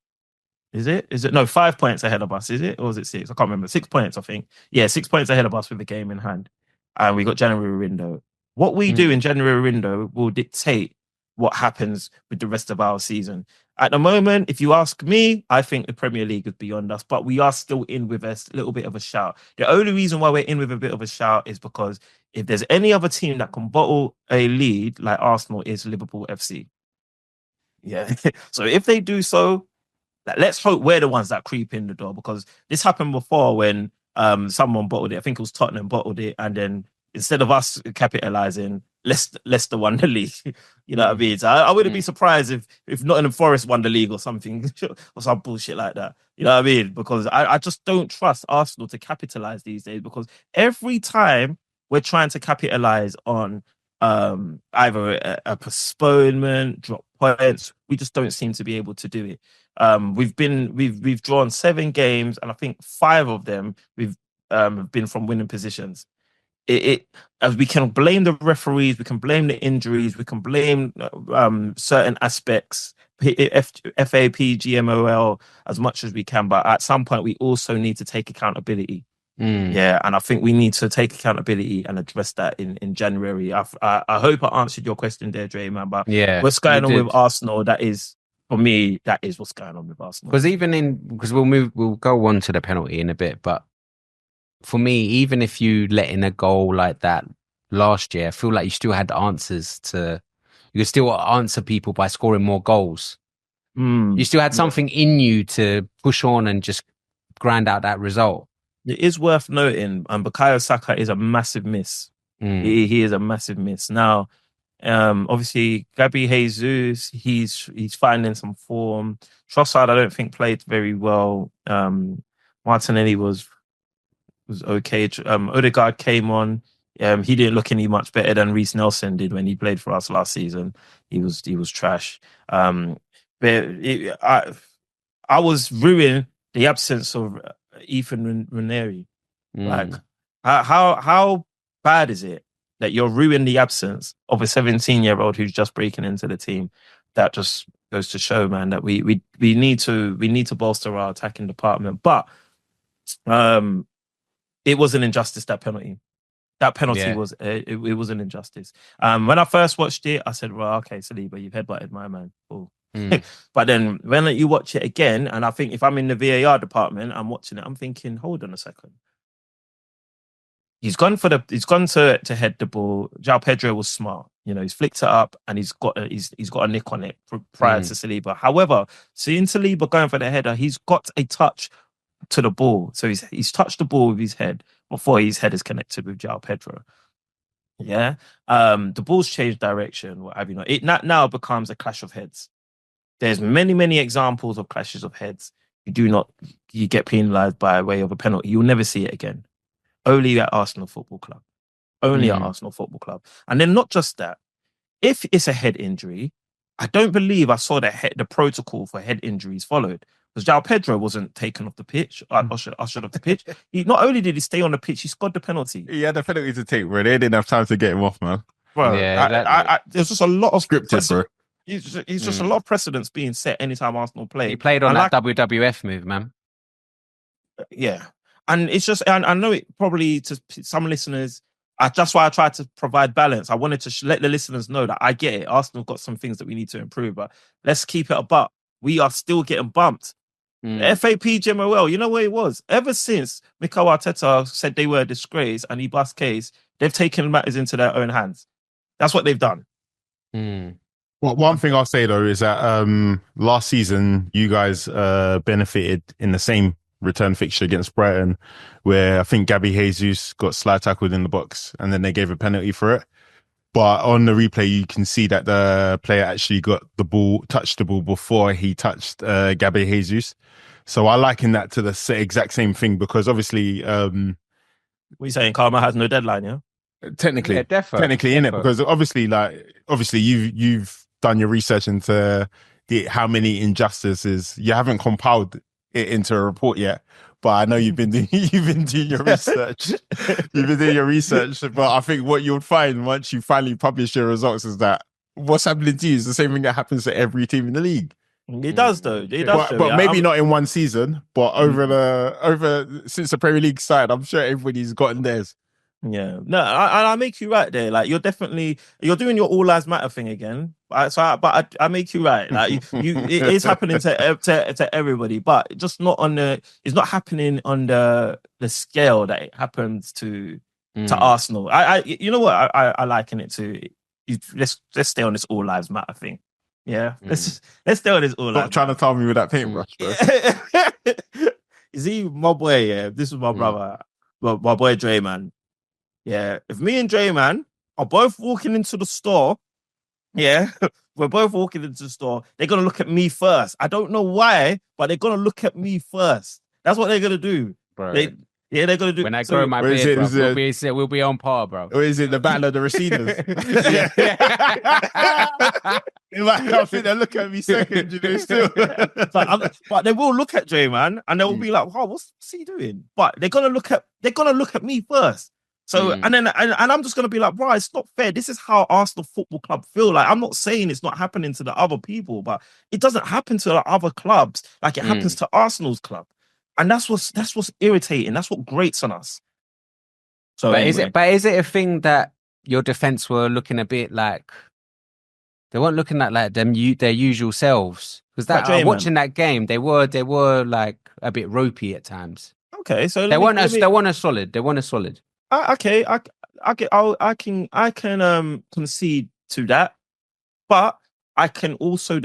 Is it? No, 5 points ahead of us, is it? Or is it 6? I can't remember. 6 points, I think. Yeah, 6 points ahead of us with a game in hand. And we got January window. What we do in January window will dictate what happens with the rest of our season. At the moment, if you ask me, I think the Premier League is beyond us, but we are still in with a little bit of a shout. The only reason why we're in with a bit of a shout is because if there's any other team that can bottle a lead like Arsenal, is Liverpool FC. Yeah. So if they do so, let's hope we're the ones that creep in the door, because this happened before when someone bottled it. I think it was Tottenham bottled it, and then instead of us capitalising, Leicester won the league. You know what I mean? So I wouldn't be surprised if Nottingham Forest won the league or something, or some bullshit like that. You know what I mean? Because I just don't trust Arsenal to capitalise these days, because every time we're trying to capitalise on either a postponement, drop points, we just don't seem to be able to do it. We've drawn 7 games, and I think 5 of them we've been from winning positions. As we can blame the referees, we can blame the injuries, we can blame certain aspects, FA PGMOL, as much as we can, but at some point we also need to take accountability. Yeah, and I think we need to take accountability and address that in January. I hope I answered your question there, Dre Man, but what's going on with Arsenal, that is, for me, that is what's going on with Arsenal. Because we'll go on to the penalty in a bit, but for me, even if you let in a goal like that last year, I feel like you still had answers you could still answer people by scoring more goals. You still had something in you to push on and just grind out that result. It is worth noting, Bukayo Saka is a massive miss. He is a massive miss. Now, obviously, Gabi Jesus, he's finding some form. Trossard, I don't think, played very well. Martinelli was okay. Odegaard came on. He didn't look any much better than Reece Nelson did when he played for us last season. He was trash. But I was ruining the absence of Ethan Nwaneri. Like, how bad is it that you're ruining the absence of a 17-year-old who's just breaking into the team? That just goes to show, man, that we need to bolster our attacking department. But it was an injustice, that penalty. That penalty was it was an injustice. When I first watched it, I said, well, okay, Saliba, you've headbutted my man. Cool. But then when you watch it again, and I think if I'm in the VAR department, I'm watching it, I'm thinking, hold on a second. He's gone to head the ball. João Pedro was smart. You know, he's flicked it up and he's got a nick on it prior to Saliba. However, seeing Saliba going for the header, he's got a touch to the ball. So he's touched the ball with his head before his head is connected with João Pedro. Yeah. The ball's changed direction, what have you not. It now becomes a clash of heads. There's many, many examples of clashes of heads. You get penalised by way of a penalty. You'll never see it again. Only at Arsenal Football Club. Only at Arsenal Football Club. And then not just that. If it's a head injury, I don't believe I saw the protocol for head injuries followed. Because João Pedro wasn't taken off the pitch, ushered off the pitch. Not only did he stay on the pitch, he scored the penalty. He had the penalty to take, bro. They didn't have time to get him off, man. Bro, there's just a lot of scripted, bro. He's just a lot of precedents being set anytime Arsenal play. He played on that WWF move, man. Yeah. And it's just, I know it probably to some listeners, that's why I tried to provide balance. I wanted to let the listeners know that I get it. Arsenal got some things that we need to improve, but let's keep it a buck. We are still getting bumped. The FA PGMOL, you know what it was? Ever since Mikel Arteta said they were a disgrace and he bust case, they've taken matters into their own hands. That's what they've done. Well, one thing I'll say though is that last season you guys benefited in the same return fixture against Brighton, where I think Gabby Jesus got slide tackled in the box, and then they gave a penalty for it. But on the replay, you can see that the player actually touched the ball before he touched Gabby Jesus. So I liken that to the exact same thing, because obviously, What are you saying? Karma has no deadline, yeah? technically, Yeah, technically in it, because obviously you've done your research into how many injustices. You haven't compiled it into a report yet, but I know you've been doing your research. You've been doing your research, but I think what you'll find once you finally publish your results is that what's happening to you is the same thing that happens to every team in the league. It does though. It does. But maybe not in one season, but over since the Premier League started, I'm sure everybody's gotten theirs. Yeah, no, I make you right there. Like you're doing your all lives matter thing again. But I make you right. Like it is happening to everybody, but just not on it's not happening on the scale that it happens to Arsenal. You know what I liken it to. Let's stay on this all lives matter thing. Yeah, let's stay on this all lives. Stop trying to tell me with that paintbrush, bro. You see, my boy, yeah, this is my brother, my boy Dre Man. Yeah, if me and Dre Man are both walking into the store, yeah, we're both walking into the store, they're going to look at me first. I don't know why, but they're going to look at me first. That's what they're going to do. Bro. They're going to do. When I grow my beard, bro, we'll be on par, bro. Or is it the battle of the receivers? I think they'll look at me second, you know, still. But they will look at Dre Man and they will be like, "Wow, what's he doing?" But they're going to look at me first. So and I'm just gonna be like, bro, it's not fair. This is how Arsenal Football Club feel. Like, I'm not saying it's not happening to the other people, but it doesn't happen to the other clubs like it happens to Arsenal's club, and that's what's irritating. That's what grates on us. So, but is it a thing that your defense were looking a bit like they weren't looking like their usual selves? Because watching that game, they were like a bit ropey at times. Okay, so they weren't as solid. I can concede to that, but I can also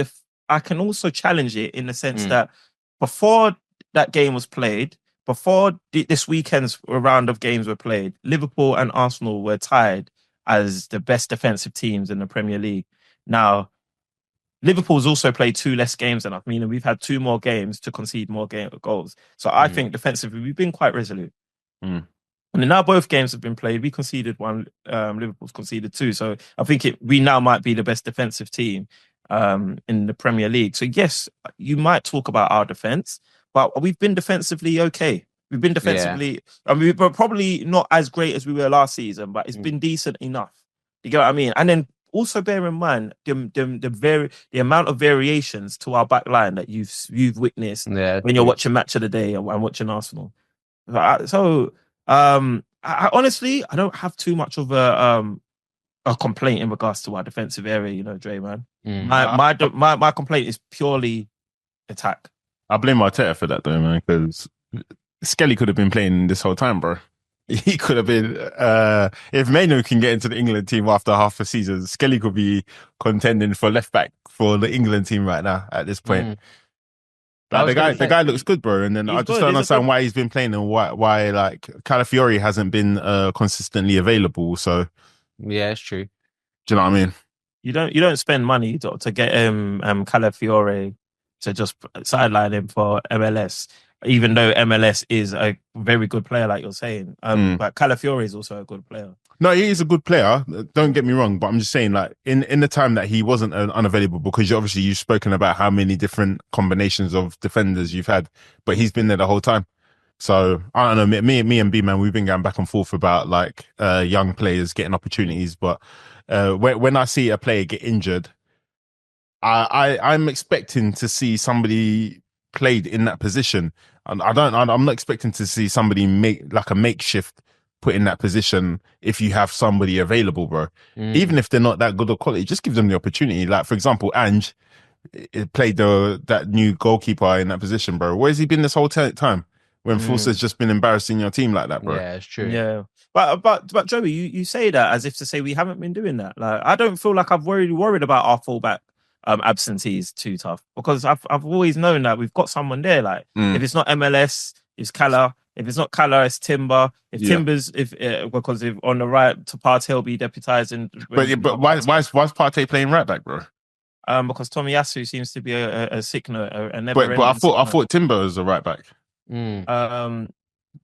challenge it in the sense that before that game was played, before this weekend's round of games were played, Liverpool and Arsenal were tied as the best defensive teams in the Premier League. Now, Liverpool's also played 2 less games than us, meaning we've had 2 more games to concede more goals. So I think defensively we've been quite resolute. And now both games have been played. We conceded 1, Liverpool's conceded 2. So I think we now might be the best defensive team in the Premier League. So yes, you might talk about our defense, but we've been defensively okay. We've been defensively, I mean, we're probably not as great as we were last season, but it's been decent enough. You get what I mean? And then also bear in mind the amount of variations to our back line that you've witnessed when you're watching Match of the Day and watching Arsenal. So I honestly don't have too much of a complaint in regards to our defensive area, you know, Dre, man. My complaint is purely attack. I blame Arteta for that though, man, because Skelly could have been playing this whole time, bro. He could have been if Maino can get into the England team after half a season, Skelly could be contending for left back for the England team right now at this point. Like the guy looks good, bro, and then I just don't understand why he's been playing and why like Calafiori hasn't been consistently available. So yeah, it's true. Do you know what I mean? You don't spend money to get Calafiori to just sideline him for MLS, even though MLS is a very good player, like you're saying. But Calafiori is also a good player. No, he is a good player. Don't get me wrong, but I'm just saying, like, in the time that he wasn't unavailable, because obviously you've spoken about how many different combinations of defenders you've had, but he's been there the whole time. So I don't know. Me and B Man, we've been going back and forth about like young players getting opportunities, but when I see a player get injured, I'm expecting to see somebody played in that position, and I'm not expecting to see somebody make like a makeshift put in that position if you have somebody available, bro. Even if they're not that good of quality, just give them the opportunity. Like, for example, Ange played that new goalkeeper in that position, bro. Where's he been this whole time when Fulsa's just been embarrassing your team like that, bro? Yeah, it's true. Yeah. But Joey, you say that as if to say we haven't been doing that. Like, I don't feel like I've worried about our fullback absentee is too tough, because I've always known that we've got someone there. Like if it's not MLS, it's Cala. If it's not Cala, it's Timber. If Timber's because if on the right, to Partey will be deputising. But why's Partey playing right back, bro? Because Tomiyasu seems to be a sick note, a never. But I thought Timber was a right back.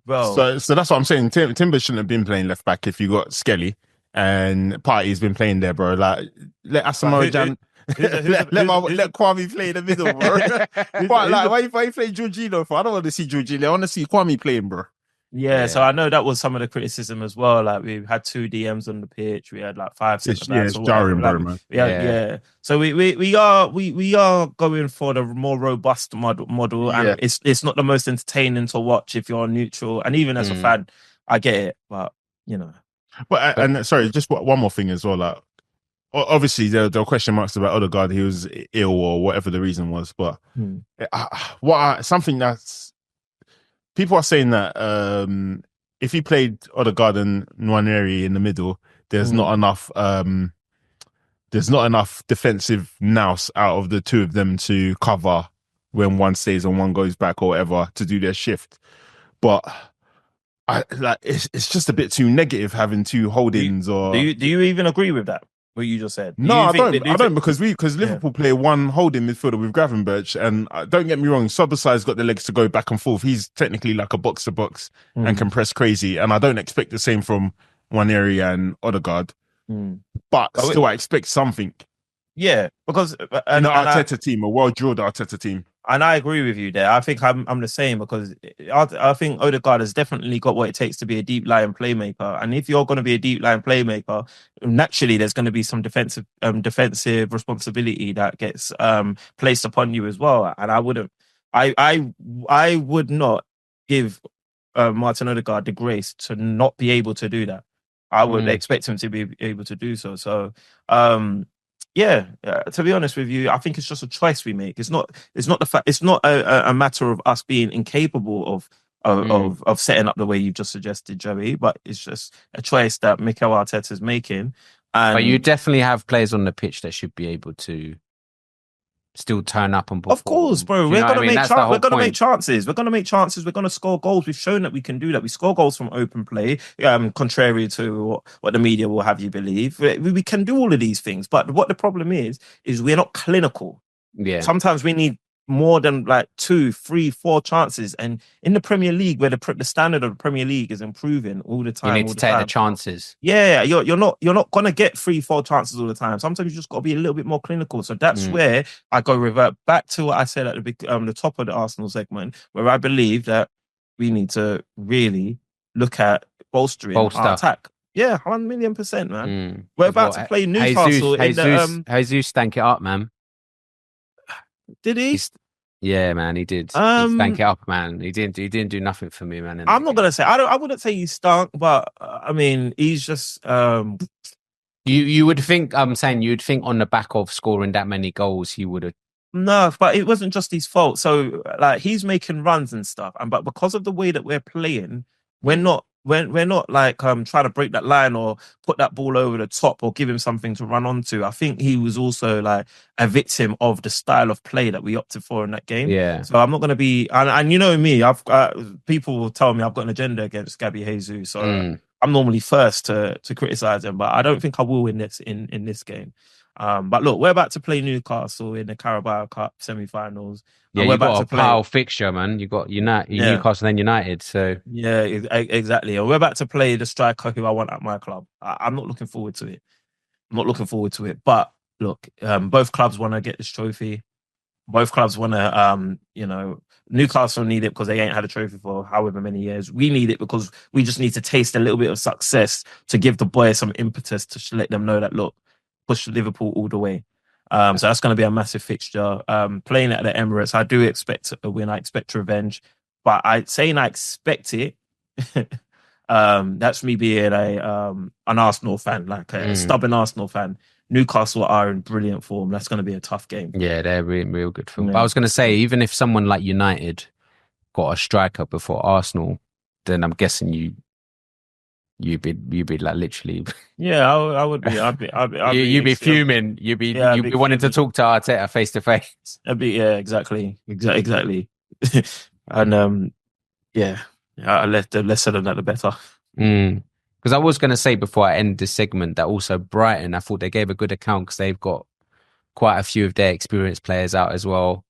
Well, so that's what I'm saying. Timber shouldn't have been playing left back if you got Skelly, and Partey's been playing there, bro. Like let Asamoah let Kwame play in the middle, bro. Why you play Jorginho for? I don't want to see Jorginho. I want to see Kwame playing, bro. Yeah, so I know that was some of the criticism as well. Like we had 2 DMs on the pitch, we had like 5 centre backs. It's jarring, bro, man. Yeah. So we are going for the more robust model, and it's not the most entertaining to watch if you're neutral, and even as a fan, I get it, but you know. But and sorry, just one more thing as well. Like obviously there were question marks about Odegaard. He was ill or whatever the reason was, but something that's. People are saying that if he played Odegaard and Nwaneri in the middle, there's not enough defensive nous out of the two of them to cover when one stays and one goes back or whatever to do their shift. But it's just a bit too negative having 2 hold-ins. Do you even agree with that? What you just said? No, I don't because Liverpool play one holding midfielder with Gravenberch, and don't get me wrong, Szoboszlai's got the legs to go back and forth. He's technically like a box to box and can press crazy, and I don't expect the same from Nwaneri and Odegaard, but still I expect something. Yeah, because an Arteta team, a well-drilled Arteta team. And I agree with you there. I think I'm the same, because I think Odegaard has definitely got what it takes to be a deep lying playmaker. And if you're going to be a deep lying playmaker, naturally there's going to be some defensive responsibility that gets placed upon you as well. And I would not give Martin Odegaard the grace to not be able to do that. I would expect him to be able to do so. So. To be honest with you, I think it's just a choice we make. It's not a matter of us being incapable of setting up the way you just suggested, Joey, but it's just a choice that Mikel Arteta is making. But you definitely have players on the pitch that should be able to still turn up and perform. Of course, bro. We're going to make chances. We're going to make chances. We're going to score goals. We've shown that we can do that. We score goals from open play, contrary to what the media will have you believe. We can do all of these things. But what the problem is we're not clinical. Yeah. Sometimes we need more than like 2, 3, 4 chances. And in the Premier League, where the standard of the Premier League is improving all the time, you need to take the chances. Yeah, you're not gonna get 3, 4 chances all the time. Sometimes you just got to be a little bit more clinical. So that's where I revert back to what I said at the top of the Arsenal segment, where I believe that we need to really look at bolstering our attack. Yeah, 1,000,000%, man. We're about to play Newcastle. Jesus stank it up, man. Did he? Yeah, man, he did. He stank it up, man. He didn't do nothing for me, man. I'm not gonna say I wouldn't say he stunk, but I mean, he's just. You would think. I'm saying you'd think on the back of scoring that many goals, he would have. No, but it wasn't just his fault. So like he's making runs and stuff, but because of the way that we're playing, we're not like trying to break that line or put that ball over the top or give him something to run onto. I think he was also like a victim of the style of play that we opted for in that game. Yeah. So I'm not going to be, and you know me, I've people will tell me I've got an agenda against Gabby Jesus. So I'm normally first to criticize him, but I don't think I will in this game. But look, we're about to play Newcastle in the Carabao Cup semi-finals. Yeah, we're you've got about a power fixture, man. You got Newcastle and then United. So yeah, exactly. And we're about to play the striker who I want at my club. I'm not looking forward to it. But look, both clubs want to get this trophy. Both clubs want to, Newcastle need it because they ain't had a trophy for however many years. We need it because we just need to taste a little bit of success to give the boys some impetus to let them know that, look, push Liverpool all the way. So that's going to be a massive fixture. Playing at the Emirates, I do expect a win. I expect revenge. But I expect it. That's me being an Arsenal fan, like a stubborn Arsenal fan. Newcastle are in brilliant form. That's going to be a tough game. Yeah, they're real good form. Yeah. But I was going to say, even if someone like United got a striker before Arsenal, then I'm guessing you'd be like literally. Yeah, I would be. You'd be fuming. You'd be wanting to talk to Arteta face to face. Exactly. And the less said on that, the better. Because I was going to say before I end this segment that also Brighton, I thought they gave a good account because they've got quite a few of their experienced players out as well.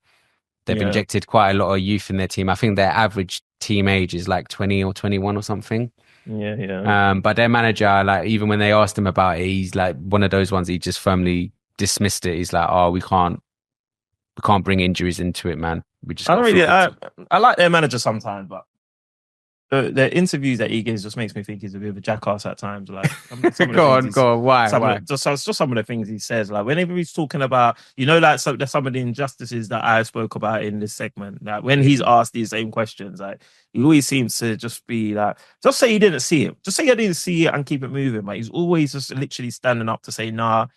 They've injected quite a lot of youth in their team. I think their average team age is like 20 or 21 or something. Yeah. But their manager, like, even when they asked him about it, he's like one of those ones. He just firmly dismissed it. He's like, "Oh, we can't bring injuries into it, man. We just." I like their manager sometimes, but the interviews that he gives just makes me think he's a bit of a jackass at times. Like, go on. Why? Just some of the things he says. Like whenever he's talking about, like some of the injustices that I spoke about in this segment. Like when he's asked these same questions, like he always seems to just be like, just say he didn't see it. Just say I didn't see it and keep it moving. Like he's always just literally standing up to say, nah,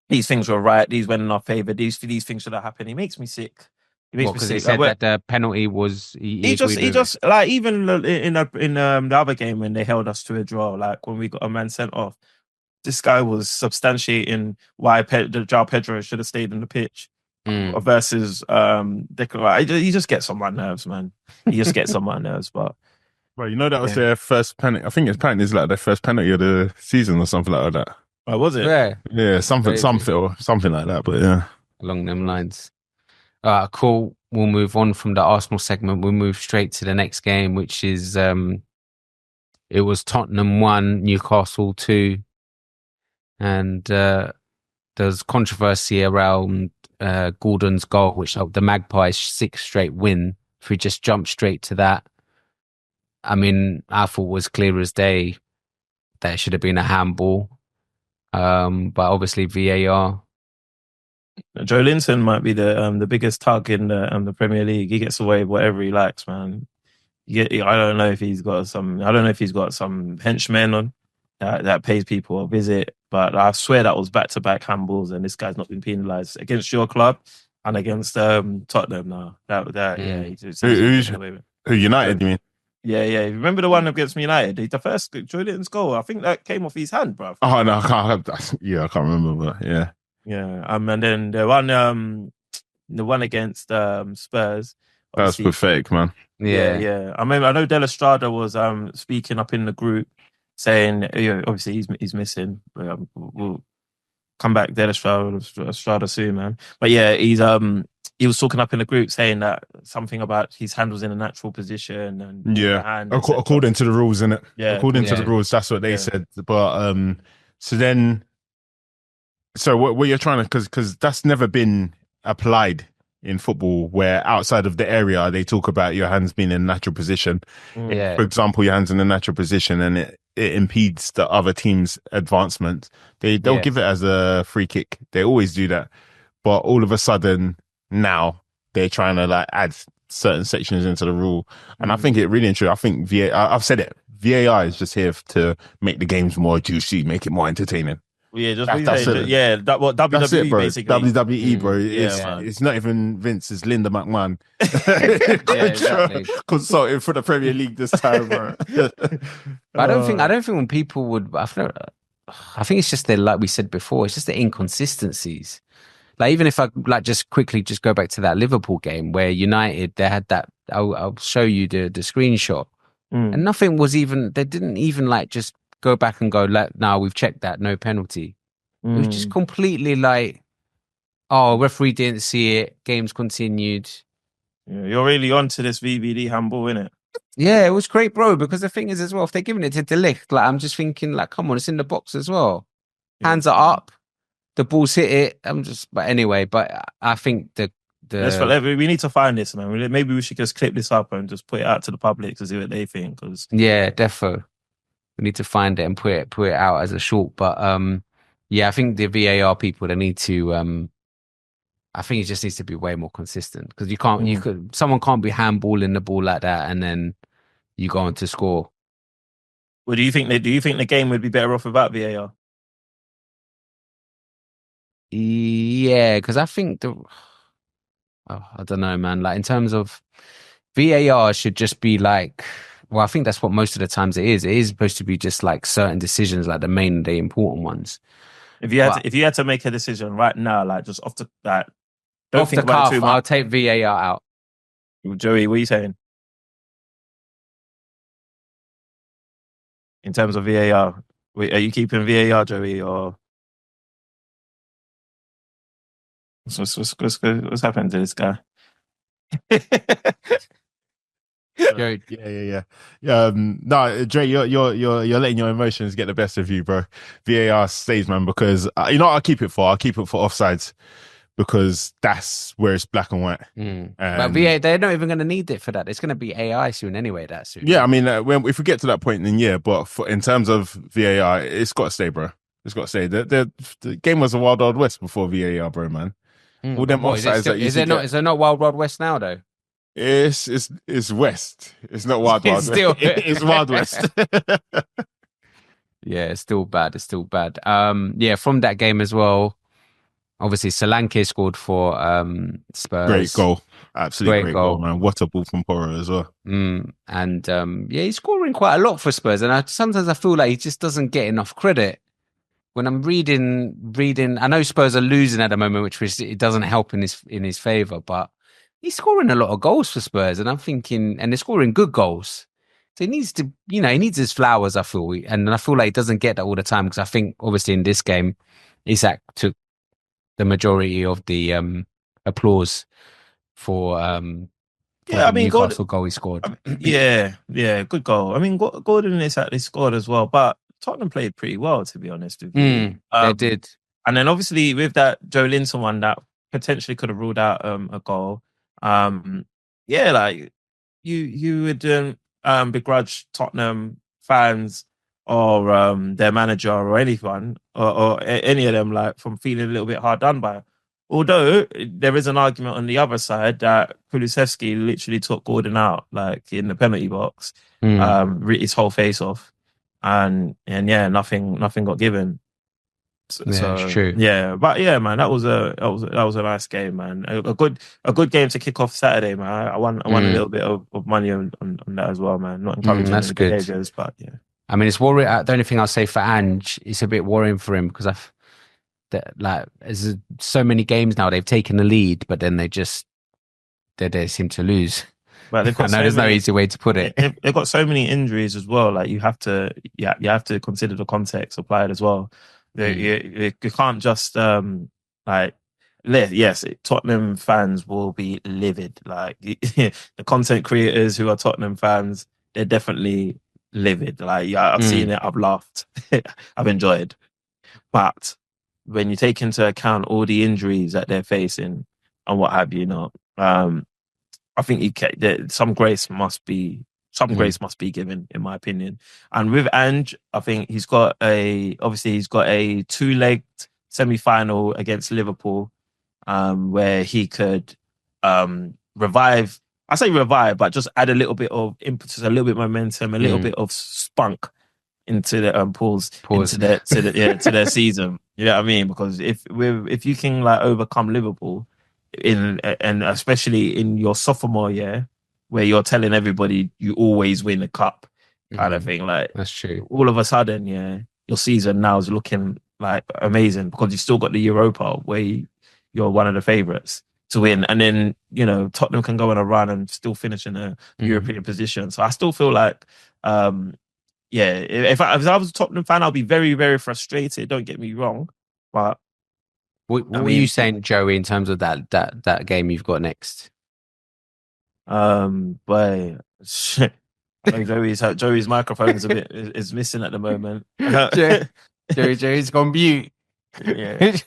these things were right. These went in our favor. These things should have happened. He makes me sick. Because he said that the penalty was he just like even in the other game when they held us to a draw, like when we got a man sent off, this guy was substantiating why João Pedro should have stayed on the pitch versus Declan. He just gets on my nerves, man. He just gets on my nerves. But well, that was their first penalty. I think it's their first penalty of the season or something like that. Oh, was it? Yeah, something like that. But yeah, along them lines. Cool. We'll move on from the Arsenal segment. We'll move straight to the next game, which is it was Tottenham 1, Newcastle 2. And there's controversy around Gordon's goal, which helped the Magpies' 6th straight win. If we just jump straight to that, I mean, I thought it was clear as day that it should have been a handball. But obviously VAR. Joe Linton might be the biggest tug in the Premier League. He gets away with whatever he likes, man. I don't know if he's got some henchmen on that pays people a visit, but I swear that was back-to-back handballs, and this guy's not been penalised against your club and against Tottenham now. Who United? You mean? Yeah. Remember the one against United? The first Joe Linton's goal, I think that came off his hand, bro. Oh no, I can't remember, but yeah. Yeah, and then the one against Spurs. That was pathetic, man. Yeah. I mean, I know De La Strada was speaking up in the group saying, obviously he's missing. We'll come back De La Strada soon, man. But yeah, he was talking up in the group saying that something about his hand was in a natural position and hand, according to the rules, innit? Yeah, according to the rules, that's what they said. But So what you're trying to, because that's never been applied in football, where outside of the area they talk about your hands being in a natural position. Yeah. For example, your hands in a natural position and it impedes the other team's advancement. They'll give it as a free kick. They always do that. But all of a sudden now they're trying to like add certain sections into the rule. And I think it really and true. I think I've said it. VAR is just here to make the games more juicy, make it more entertaining. Yeah, what WWE that's it, bro. basically. WWE, bro. It's not even Vince, it's Linda McMahon. Consulting for the Premier League this time, bro. I don't think when people would. I think it's just like we said before. It's just the inconsistencies. Like even if I just quickly go back to that Liverpool game where United they had that. I'll show you the screenshot, and nothing was even. They didn't even just go back and go, now we've checked that, no penalty. It was just completely referee didn't see it, games continued. Yeah, you're really onto this VVD handball, innit? Yeah, it was great, bro, because the thing is as well, if they're giving it to De Ligt, I'm just thinking, come on, it's in the box as well. Hands are up, the ball's hit it. But anyway, I think we need to find this, man. Maybe we should just clip this up and just put it out to the public to see what they think. Yeah, defo. We need to find it and put it out as a short. But I think the VAR people, they need to. I think it just needs to be way more consistent because you can't. Someone can't be handballing the ball like that and then you go on to score. Well, do you think the game would be better off without VAR? Yeah, because I think I don't know, man. Like in terms of VAR, should just be well, I think that's what most of the times it is. It is supposed to be just like certain decisions, like the important ones. If you had to make a decision right now, like just off the like, don't off think the about cuff, it too much. I'll take VAR out. Joey, what are you saying? In terms of VAR, wait, are you keeping VAR, Joey, or what's happened to this guy? Yeah. No, Dre, you're letting your emotions get the best of you, bro. VAR stays, man, because you know what I'll keep it for offsides, because that's where it's black and white. But VAR, they're not even going to need it for that. It's going to be AI soon anyway. That soon. Yeah, I mean, if we get to that point, then yeah. But in terms of VAR, it's got to stay, bro. It's got to stay. The game was a wild west before VAR, bro, man. All them offsides that you is there not Wild West now though? It's West. It's not Wild West. It's Wild West. Yeah, it's still bad. Yeah, from that game as well. Obviously, Solanke scored for Spurs. Great goal. Absolutely great goal, man. What a ball from Porro as well. And he's scoring quite a lot for Spurs. And sometimes I feel like he just doesn't get enough credit. When I'm reading, I know Spurs are losing at the moment, which it doesn't help in his favour, but he's scoring a lot of goals for Spurs. And I'm thinking, and they're scoring good goals. So he needs to, he needs his flowers, I feel. And I feel like he doesn't get that all the time, because I think, obviously, in this game, Isak took the majority of the applause for the Newcastle goal he scored. Yeah, good goal. I mean, Gordon and Isak, they scored as well, but Tottenham played pretty well, to be honest with you. They did. And then obviously with that Joe Linton one that potentially could have ruled out a goal. Like you would begrudge Tottenham fans or their manager or anyone or any of them like from feeling a little bit hard done by. Although there is an argument on the other side that Kulusevski literally took Gordon out like in the penalty box, his whole face off. And yeah, nothing got given. So it's true. Yeah, but yeah, man, that was a nice game, man. A good game to kick off Saturday, man. I won a little bit of money on that as well, man. Not encouraging that's good behaviors, but yeah. I mean, it's worrying. The only thing I'll say for Ange, it's a bit worrying for him because there's so many games now they've taken the lead, but then they seem to lose. But they've got there's no easy way to put it. They've got so many injuries as well. Like you have to consider the context applied as well. You can't just Tottenham fans will be livid. Like the content creators who are Tottenham fans, they're definitely livid. Like I've seen it, I've laughed, I've enjoyed. But when you take into account all the injuries that they're facing and what have you, I think some grace must be given, in my opinion. And with Ange, I think he's got a 2-legged semi-final against Liverpool, where he could revive. I say revive, but just add a little bit of impetus, a little bit of momentum, a little bit of spunk into the to their season. You know what I mean? Because if you can like overcome Liverpool and especially in your sophomore year, where you're telling everybody you always win a cup, kind of thing, like that's true. All of a sudden, your season now is looking like amazing because you've still got the Europa where you're one of the favourites to win, and then Tottenham can go on a run and still finish in a European position. So I still feel like, if I was a Tottenham fan, I'll be very, very frustrated. Don't get me wrong, but what were you saying, Joey, in terms of that game you've got next? But shit. I think Joey's microphone is missing at the moment. Joey's gone mute. Yeah,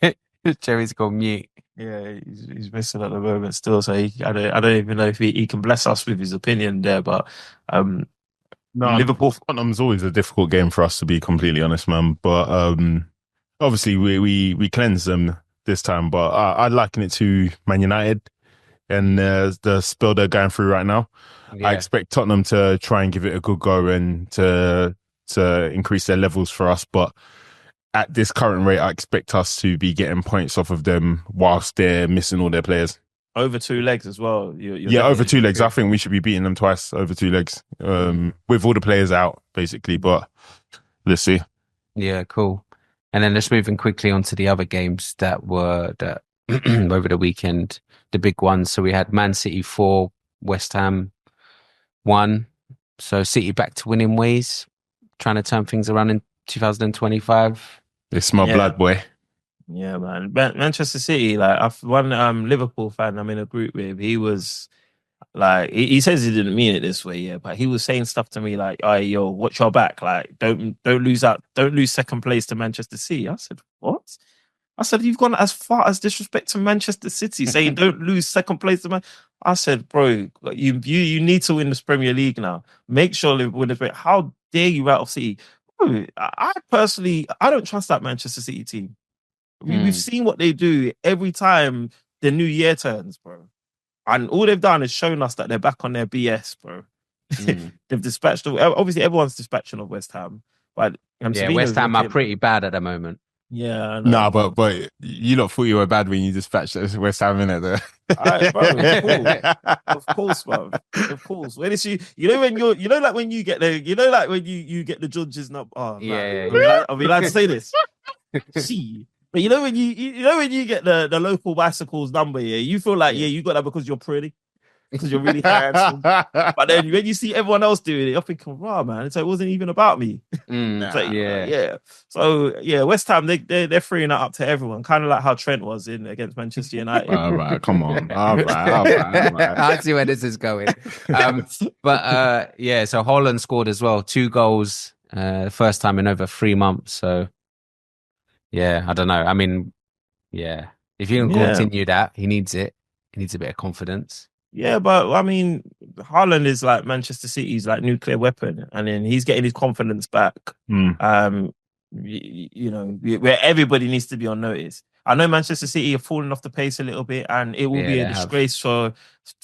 Joey's gone mute. Yeah, he's missing at the moment still. So I don't even know if he can bless us with his opinion there. But no, Liverpool, Tottenham's always a difficult game for us, to be completely honest, man. But obviously we cleanse them this time. But I'd liken it to Man United and the spell they're going through right now. Yeah. I expect Tottenham to try and give it a good go and to increase their levels for us. But at this current rate, I expect us to be getting points off of them whilst they're missing all their players. over 2 legs as well. Yeah, over 2 legs. I think we should be beating them twice over 2 legs, with all the players out, basically. But let's see. Yeah, cool. And then let's moving quickly on to the other games that were over the weekend, the big ones. So we had Man City 4, West Ham 1. So City back to winning ways, trying to turn things around in 2025. It's my blood, boy. Yeah, man. Manchester City, like one Liverpool fan I'm in a group with, he was like, he says he didn't mean it this way, yeah, but he was saying stuff to me like, "Hey, yo, watch your back, like don't lose out, don't lose second place to Manchester City." I said, "What?" I said, "You've gone as far as disrespect to Manchester City, saying don't lose second place to Man." I said, "Bro, you need to win this Premier League now. Make sure you win this. How dare you out of City?" Bro, I personally, I don't trust that Manchester City team. We've seen what they do every time the new year turns, bro. And all they've done is shown us that they're back on their BS, bro. They've dispatched, obviously everyone's dispatching of West Ham. But West Ham are pretty bad at the moment. Yeah. Nah, but you lot thought you were bad when you dispatched West Ham in it, though. Of course, bro. Of course. When it's you know when like when you get when you get the judges not. Oh, yeah. I'll be allowed to say this. See. But you know when you get the local bicycles number, yeah, you feel like you got that because you're pretty, because you're really handsome. But then when you see everyone else doing it, you're thinking, "Wow, man!" So it wasn't even about me. So West Ham they're freeing that up to everyone, kind of like how Trent was against Manchester United. All right, come on, all right. I see where this is going. So Højlund scored as well, 2 goals, first time in over 3 months. So. Yeah, I don't know. I mean, yeah, if you can continue that, he needs it. He needs a bit of confidence. Yeah, but I mean, Haaland is like Manchester City's like nuclear weapon, and then he's getting his confidence back. Where everybody needs to be on notice. I know Manchester City are falling off the pace a little bit, and it will be a disgrace for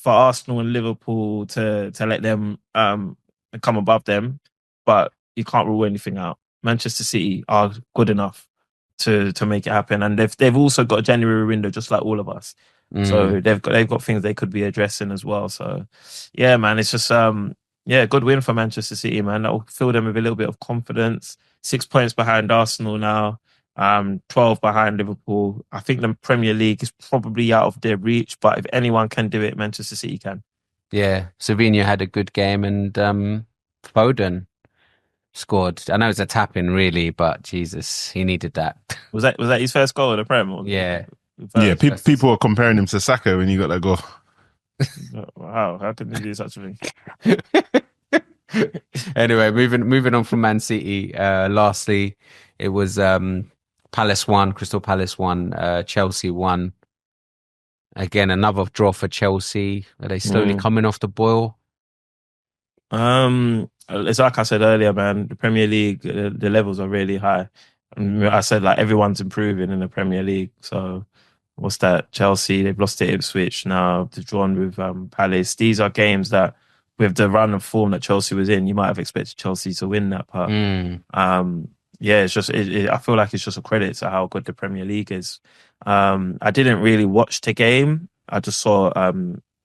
Arsenal and Liverpool to let them come above them. But you can't rule anything out. Manchester City are good enough to make it happen, and they've also got a January window just like all of us. So they've got things they could be addressing as well. So yeah, man, it's just good win for Manchester City, man. That will fill them with a little bit of confidence. 6 points behind Arsenal now, 12 behind Liverpool. I think the Premier League is probably out of their reach, but if anyone can do it, Manchester City can. Yeah, Savinho had a good game, and Foden scored. I know it's a tap-in, really, but Jesus, he needed that. Was that his first goal in the Prem? Yeah. People are comparing him to Saka when he got that goal. Wow, how can he do such a thing? Anyway, moving on from Man City. Lastly, it was Palace 1, Crystal Palace 1, Chelsea 1. Again, another draw for Chelsea. Are they slowly coming off the boil? It's like I said earlier, man, the Premier League, the levels are really high. And I said, like, everyone's improving in the Premier League. So what's that? Chelsea, they've lost to Ipswich now. They've drawn with Palace. These are games that, with the run of form that Chelsea was in, you might have expected Chelsea to win that part. It's just, I feel like it's just a credit to how good the Premier League is. I didn't really watch the game. I just saw...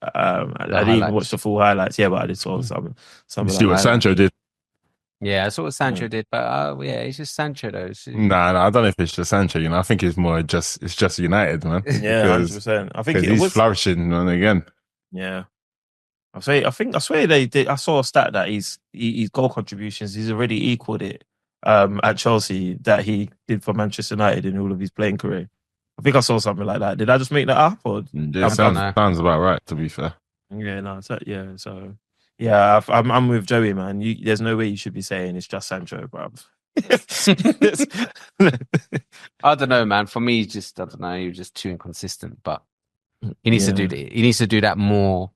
I didn't even watch the full highlights, but I did saw some. You see what Sancho did? Yeah, I saw what Sancho did, but it's just Sancho though. Nah, I don't know if it's just Sancho. I think it's more just United, man. Yeah, 100%. I think he's flourishing again. Yeah, I swear they did. I saw a stat that his goal contributions, he's already equaled it at Chelsea that he did for Manchester United in all of his playing career. I think I saw something like that. Did I just make that up? Or sounds about right, to be fair. Yeah, no, so I'm with Joey, man. There's no way you should be saying it's just Sancho, bro. I don't know, man. For me, just I don't know. You're just too inconsistent. But he needs to do that. He needs to do that more.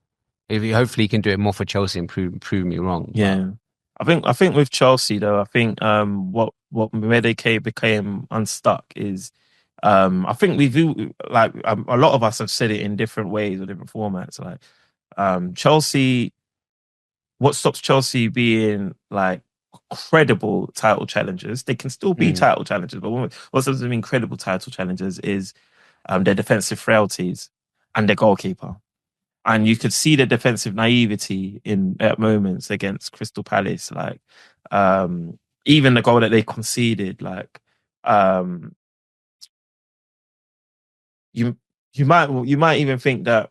Hopefully, he can do it more for Chelsea and prove me wrong. Yeah, I think with Chelsea though, I think where they became unstuck is. I think we do, like, a lot of us have said it in different ways or different formats. Like, Chelsea, what stops Chelsea being like credible title challengers? They can still be title challengers, but what stops them being credible title challengers is their defensive frailties. and their goalkeeper. And you could see the defensive naivety at moments against Crystal Palace. Like, even the goal that they conceded, like, you might even think that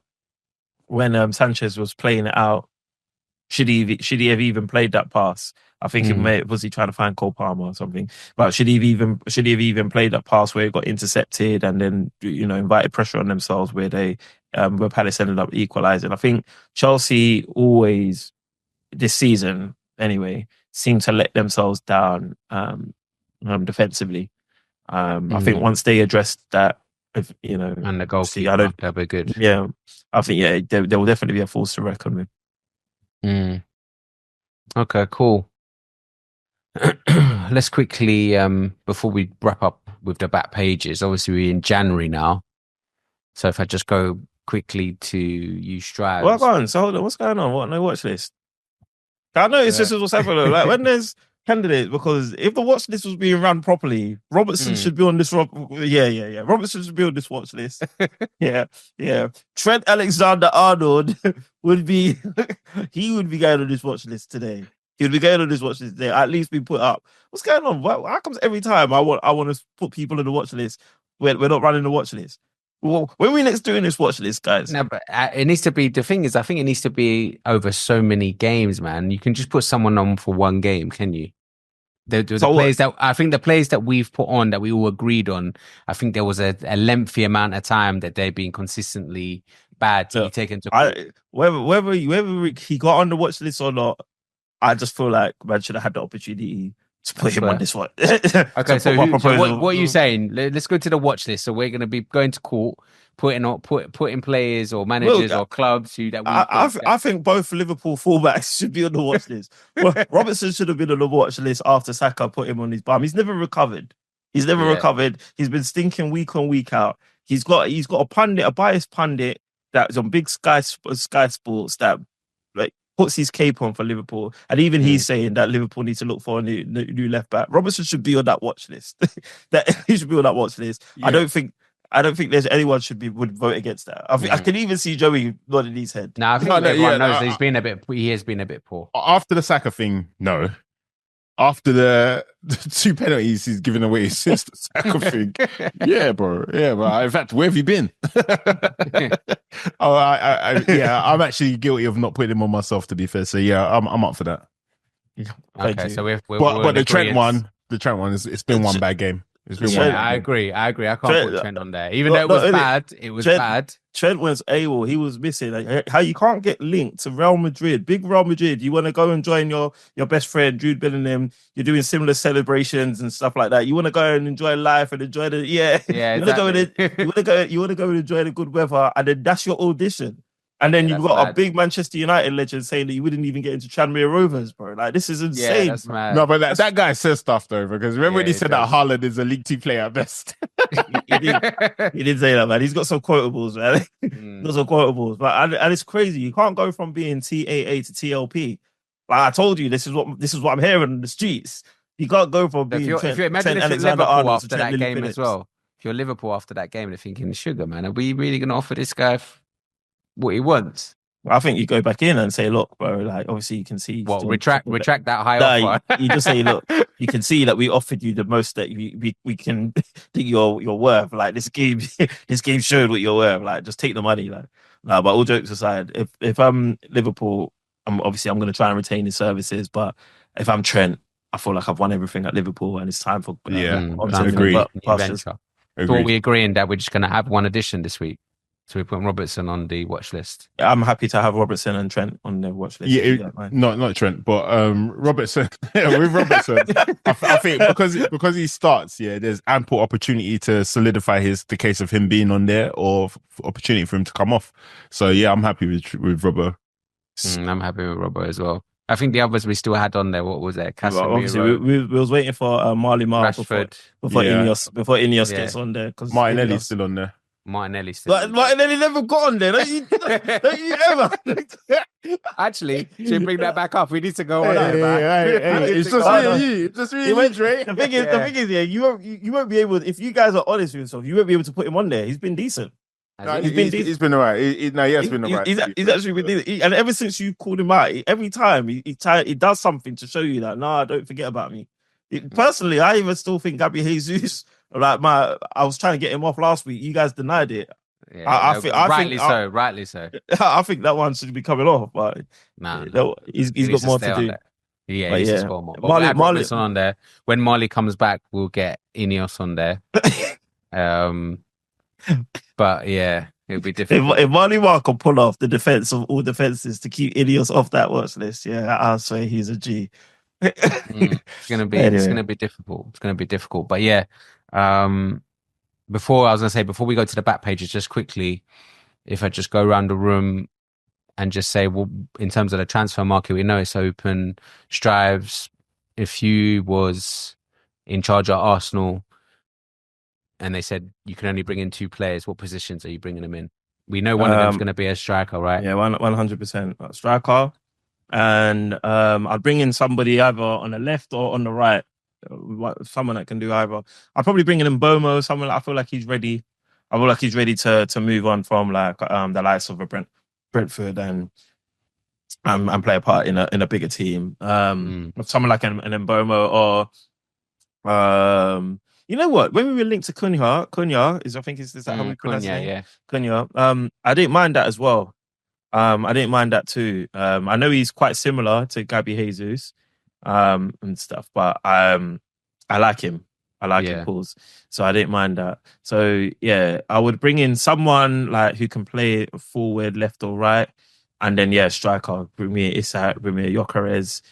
when Sanchez was playing it out, should he have even played that pass? I think was he trying to find Cole Palmer or something? But should he have even played that pass where it got intercepted and then invited pressure on themselves where Palace ended up equalising? I think Chelsea always this season anyway seem to let themselves down defensively. I think once they address that, and the goalkeeper, they'll be good. Yeah, I think there will definitely be a force to reckon with. Okay, cool. Let's quickly, before we wrap up with the back pages, obviously we're in January now. So if I just go quickly to you, Strives. Well, hold on. What's going on? What? No watch list? I know it's just what's happening. Like when there's candidates, because if the watch list was being run properly, Robertson should be on this. Robertson should be on this watch list. yeah. Trent Alexander-Arnold would be going on this watch list today. He would be going on this watch list today. At least be put up. What's going on? How comes every time I want to put people on the watch list, we're not running the watch list? Well, when are we next doing this watch list, guys? No, but it needs to be, the thing is, I think it needs to be over so many games, man. You can just put someone on for one game, can you? The players that we've put on, that we all agreed on, I think there was a lengthy amount of time that they've been consistently bad to be taken to court. Whether he got on the watch list or not, I just feel like man should have had the opportunity to put him on this one. Okay, so what are you saying? Let's go to the watch list. So we're going to be going to court, putting players or managers or clubs I think both Liverpool fullbacks should be on the watch list. Well, Robertson should have been on the watch list after Saka put him on his bum. He's never recovered. He's been stinking week on, week out. He's got a biased pundit that's on big Sky Sports that like puts his cape on for Liverpool, and even he's saying that Liverpool needs to look for a new left back. Robertson should be on that watch list. He should be on that watch list. Yeah. I don't think there's anyone would vote against that. I can even see Joey nodding his head. I think everyone knows that he has been a bit poor after the Saka thing. No. After the 2 penalties he's given away since the Saka thing. Yeah, bro. In fact, where have you been? I'm actually guilty of not putting him on myself, to be fair. So yeah, I'm up for that. Okay, so we're but the Trent one, it's been one bad game. I agree. I can't put Trent on there. Even though it was bad, bad. Trent was AWOL. He was missing. Like, how you can't get linked to Real Madrid, big Real Madrid. You want to go and join your best friend, Jude Bellingham. You're doing similar celebrations and stuff like that. You want to go and enjoy life and enjoy the You want to go and enjoy the good weather, and then that's your audition. And then you've got a big Manchester United legend saying that you wouldn't even get into Tranmere Rovers, bro. Like, this is insane. Yeah, that's mad. No, but that guy says stuff, though, because remember when he said that Haaland is a League 2 player at best? he did say that, man. He's got some quotables, man. Got some quotables. But and it's crazy. You can't go from being TAA to TLP. Like I told you, this is what I'm hearing on the streets. You can't go from being if you imagine if Liverpool after that game as well. If you're Liverpool after that game, they're thinking, sugar, man, are we really going to offer this guy what he wants? I think you go back in and say, look, bro, like obviously you can see. Well, retract that high offer. You just say, look, you can see that we offered you the most that we can think you're worth. Like this game showed what you're worth. Like just take the money. Like, no, but all jokes aside, if I'm Liverpool, I'm going to try and retain his services. But if I'm Trent, I feel like I've won everything at Liverpool, and it's time for agree. Thought we agreeing that we're just going to have one addition this week. So we're putting Robertson on the watch list. Yeah, I'm happy to have Robertson and Trent on the watch list. Yeah, not Trent, but Robertson. With Robertson, I think because he starts, there's ample opportunity to solidify the case of him being on there, or opportunity for him to come off. So yeah, I'm happy with Robbo. I'm happy with Robbo as well. I think the others we still had on there. What was it? Obviously, we was waiting for Marley Mar before Ineos gets on there. Martinelli's still on there. Martinelli still. Martinelli never got on there. Don't you ever? Actually, should we bring that back up? We need to go on. It's just really Dre. The thing is, you won't be able. If you guys are honest with yourself, you won't be able to put him on there. He's been decent. He's been all right. He has been all right. He's actually been, and ever since you called him out, every time he does something to show you that, no, don't forget about me. Personally, I even still think Gabby Jesus, I was trying to get him off last week. You guys denied it. Yeah, rightly so. I think that one should be coming off, but he's got more to do. Yeah, he's just got more. Marley Robertson on there. When Marley comes back, we'll get Ineos on there. But yeah, it'll be difficult. If Marley Mark can pull off the defense of all defenses to keep Ineos off that watch list, yeah, I'll say he's a G. It's gonna be difficult. It's gonna be difficult. But yeah, before we go to the back pages, just quickly, if I just go around the room and just say, well, in terms of the transfer market, we know it's open. Strives, if you was in charge at Arsenal and they said you can only bring in 2 players, what positions are you bringing them in? We know one of them's going to be a striker, right? Yeah, 100% striker. And I'd bring in somebody either on the left or on the right. Someone that can do either. I'd probably bring in Mbomo, someone I feel like he's ready. I feel like he's ready to move on from the likes of a Brentford and play a part in a bigger team. Someone like an Mbomo or you know what? When we were linked to Cunha is that how we pronounce it? Yeah. Cunha. I didn't mind that as well. I didn't mind that too. I know he's quite similar to Gabby Jesus and stuff, but I like him. I like him, Pauls. So I didn't mind that. So yeah, I would bring in someone like who can play forward, left or right, and then striker. Bring me Isak. Bring me Gyökeres.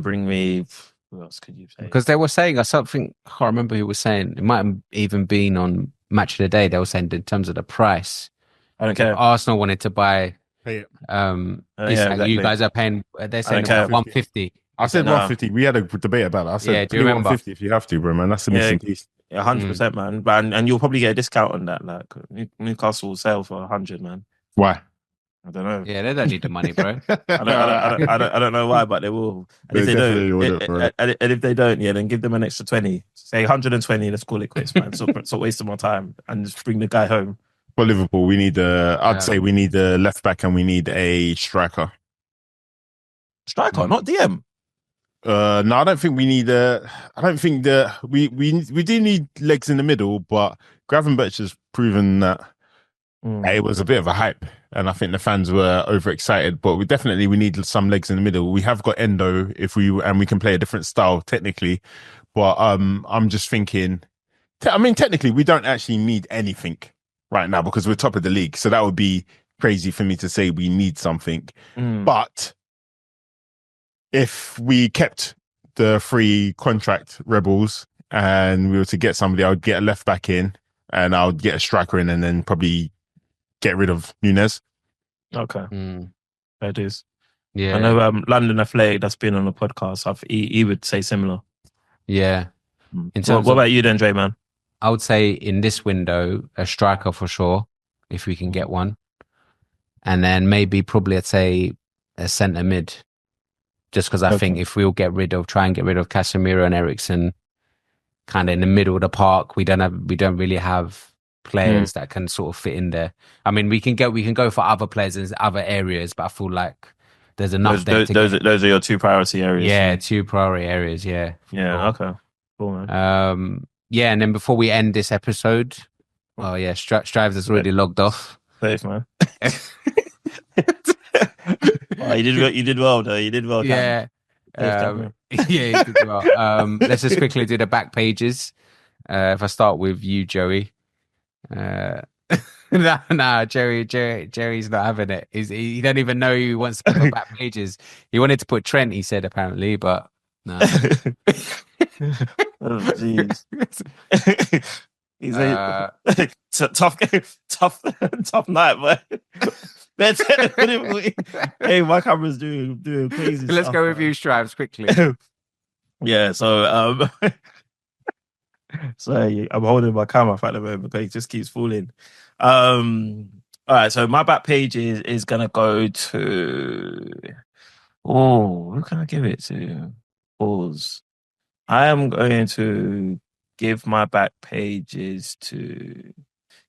Bring me. Who else could you say? Because they were saying, I can't remember who was saying. It might have even been on Match of the Day. They were saying in terms of the price. I don't care. Arsenal wanted to buy. Exactly. You guys are paying. They're saying about 150. I said 150. We had a debate about that. I said, do you remember 150 if you have to, bro, man? That's the missing piece. Yeah, 100%, man. And you'll probably get a discount on that. Like Newcastle will sell for 100, man. Why? I don't know. Yeah, they don't need the money, bro. I don't know why, but they will. And if they don't, then give them an extra 20. Say 120. Let's call it quits, man. So wasting my time and just bring the guy home. For Liverpool, we need I'd say we need a left back and we need a striker. Striker, not DM. No, I don't think we need I don't think we do need legs in the middle, but Gravenberch has proven that it was a bit of a hype, and I think the fans were overexcited. But we need some legs in the middle. We have got Endo and we can play a different style technically, but I'm just thinking. Technically, we don't actually need anything right now because we're top of the league. So that would be crazy for me to say we need something. But if we kept the free contract rebels and we were to get somebody, I would get a left back in and I would get a striker in and then probably get rid of Núñez. Okay. That is. Yeah. I know London Athletic that's been on the podcast, he would say similar. Yeah. What about you then, Dre Man? I would say in this window, a striker for sure, if we can get one. And then probably I'd say a centre mid. Just because I think if we'll try and get rid of Casemiro and Eriksen kind of in the middle of the park, we don't really have players that can sort of fit in there. I mean, we can go for other players in other areas, but I feel like there's enough those are your 2 priority areas. Yeah, 2 priority areas, yeah. Yeah, okay. Cool, man. Yeah, and then before we end this episode, Strives has already logged off. Thanks, man. You did well, though. You did well. Yeah. You did well. Let's just quickly do the back pages. If I start with you, Joey. Nah, Jerry's not having it. He don't even know who wants to put on back pages. He wanted to put Trent, he said, apparently, but no. Oh, jeez. He's tough night, man. Hey, my camera's doing crazy. Let's stuff, go with you, Strives, quickly. Yeah, so I'm holding my camera at the moment because it just keeps falling. All right, so my back page is gonna go to. Oh, who can I give it to? Pause. I am going to give my back pages to.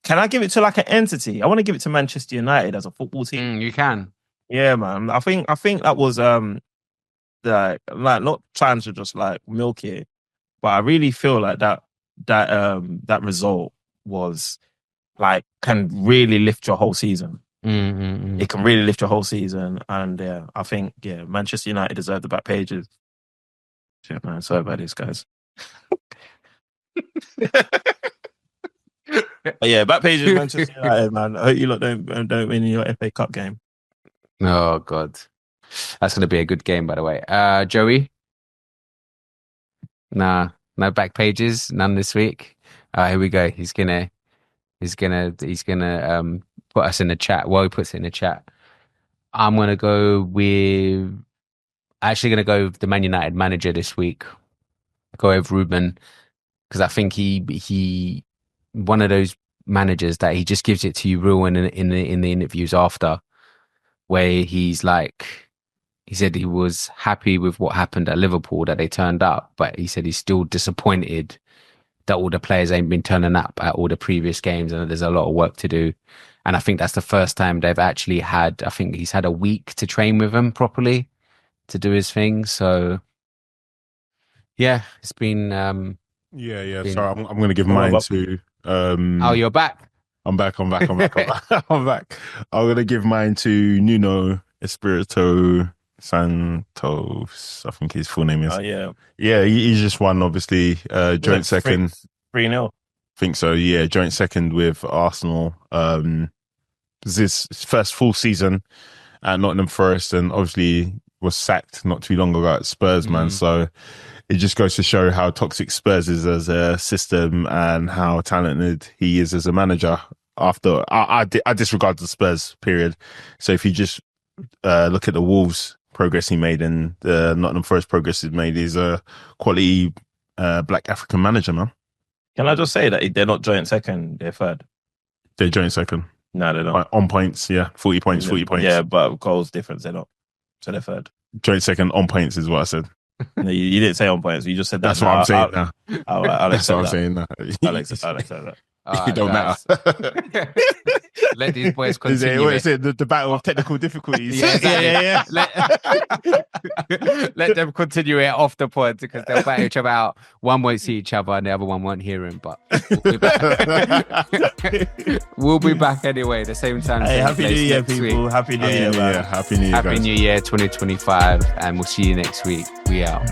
Can I give it to like an entity? I want to give it to Manchester United as a football team. You can. Yeah, man. I think that was like not trying to just like milk it, but I really feel like that result was like can really lift your whole season. It can really lift your whole season, and I think Manchester United deserve the back pages. Shit, man. Sorry about this, guys. But back pages Manchester United, man. I hope you lot don't win your FA Cup game. Oh God, that's going to be a good game, by the way. Joey, nah, no back pages, none this week. Here we go. He's gonna put us in the chat. Well, he puts it in the chat. I'm gonna go with the Man United manager this week. Go with Ruben, because I think he one of those managers that he just gives it to you real in the interviews after, where he's like, he said he was happy with what happened at Liverpool, that they turned up, but he said he's still disappointed that all the players ain't been turning up at all the previous games, and there's a lot of work to do. And I think that's the first time they've actually had, I think he's had a week to train with him properly to do his thing. So yeah, it's been Sorry, I'm going to give mine to oh, you're back. I'm back. I'm back. I'm going to give mine to Nuno Espirito Santos. I think his full name is. Oh, yeah. Yeah, he's just won, obviously. Joint second. 3-0. Think so, yeah. Joint second with Arsenal. This is his first full season at Nottingham Forest, and obviously was sacked not too long ago at Spurs, man. So it just goes to show how toxic Spurs is as a system and how talented he is as a manager. After I disregard the Spurs period. So if you just look at the Wolves progress he made and the Nottingham Forest progress he's made, he's a quality black African manager, man. Can I just say that they're not joint second, they're third? They're joint second. No, they're not. On points, yeah. 40 points. Yeah, but goals difference, they're not. So they're third. Joint second on points is what I said. No, you didn't say on points. You just said that. That's what I'm saying now. Alex, that's what I'm saying now. Alex said that. It don't matter. Let these boys continue. What is it? The battle of technical difficulties. Yeah, exactly. Let them continue it off the pod, because they'll battle each other out. One won't see each other and the other one won't hear him, but we'll be back. We'll be back anyway, the same time. Hey, Happy New Year, people. Week. Happy New Year, man. Happy New Year, Happy guys. New Year 2025, and we'll see you next week. We out.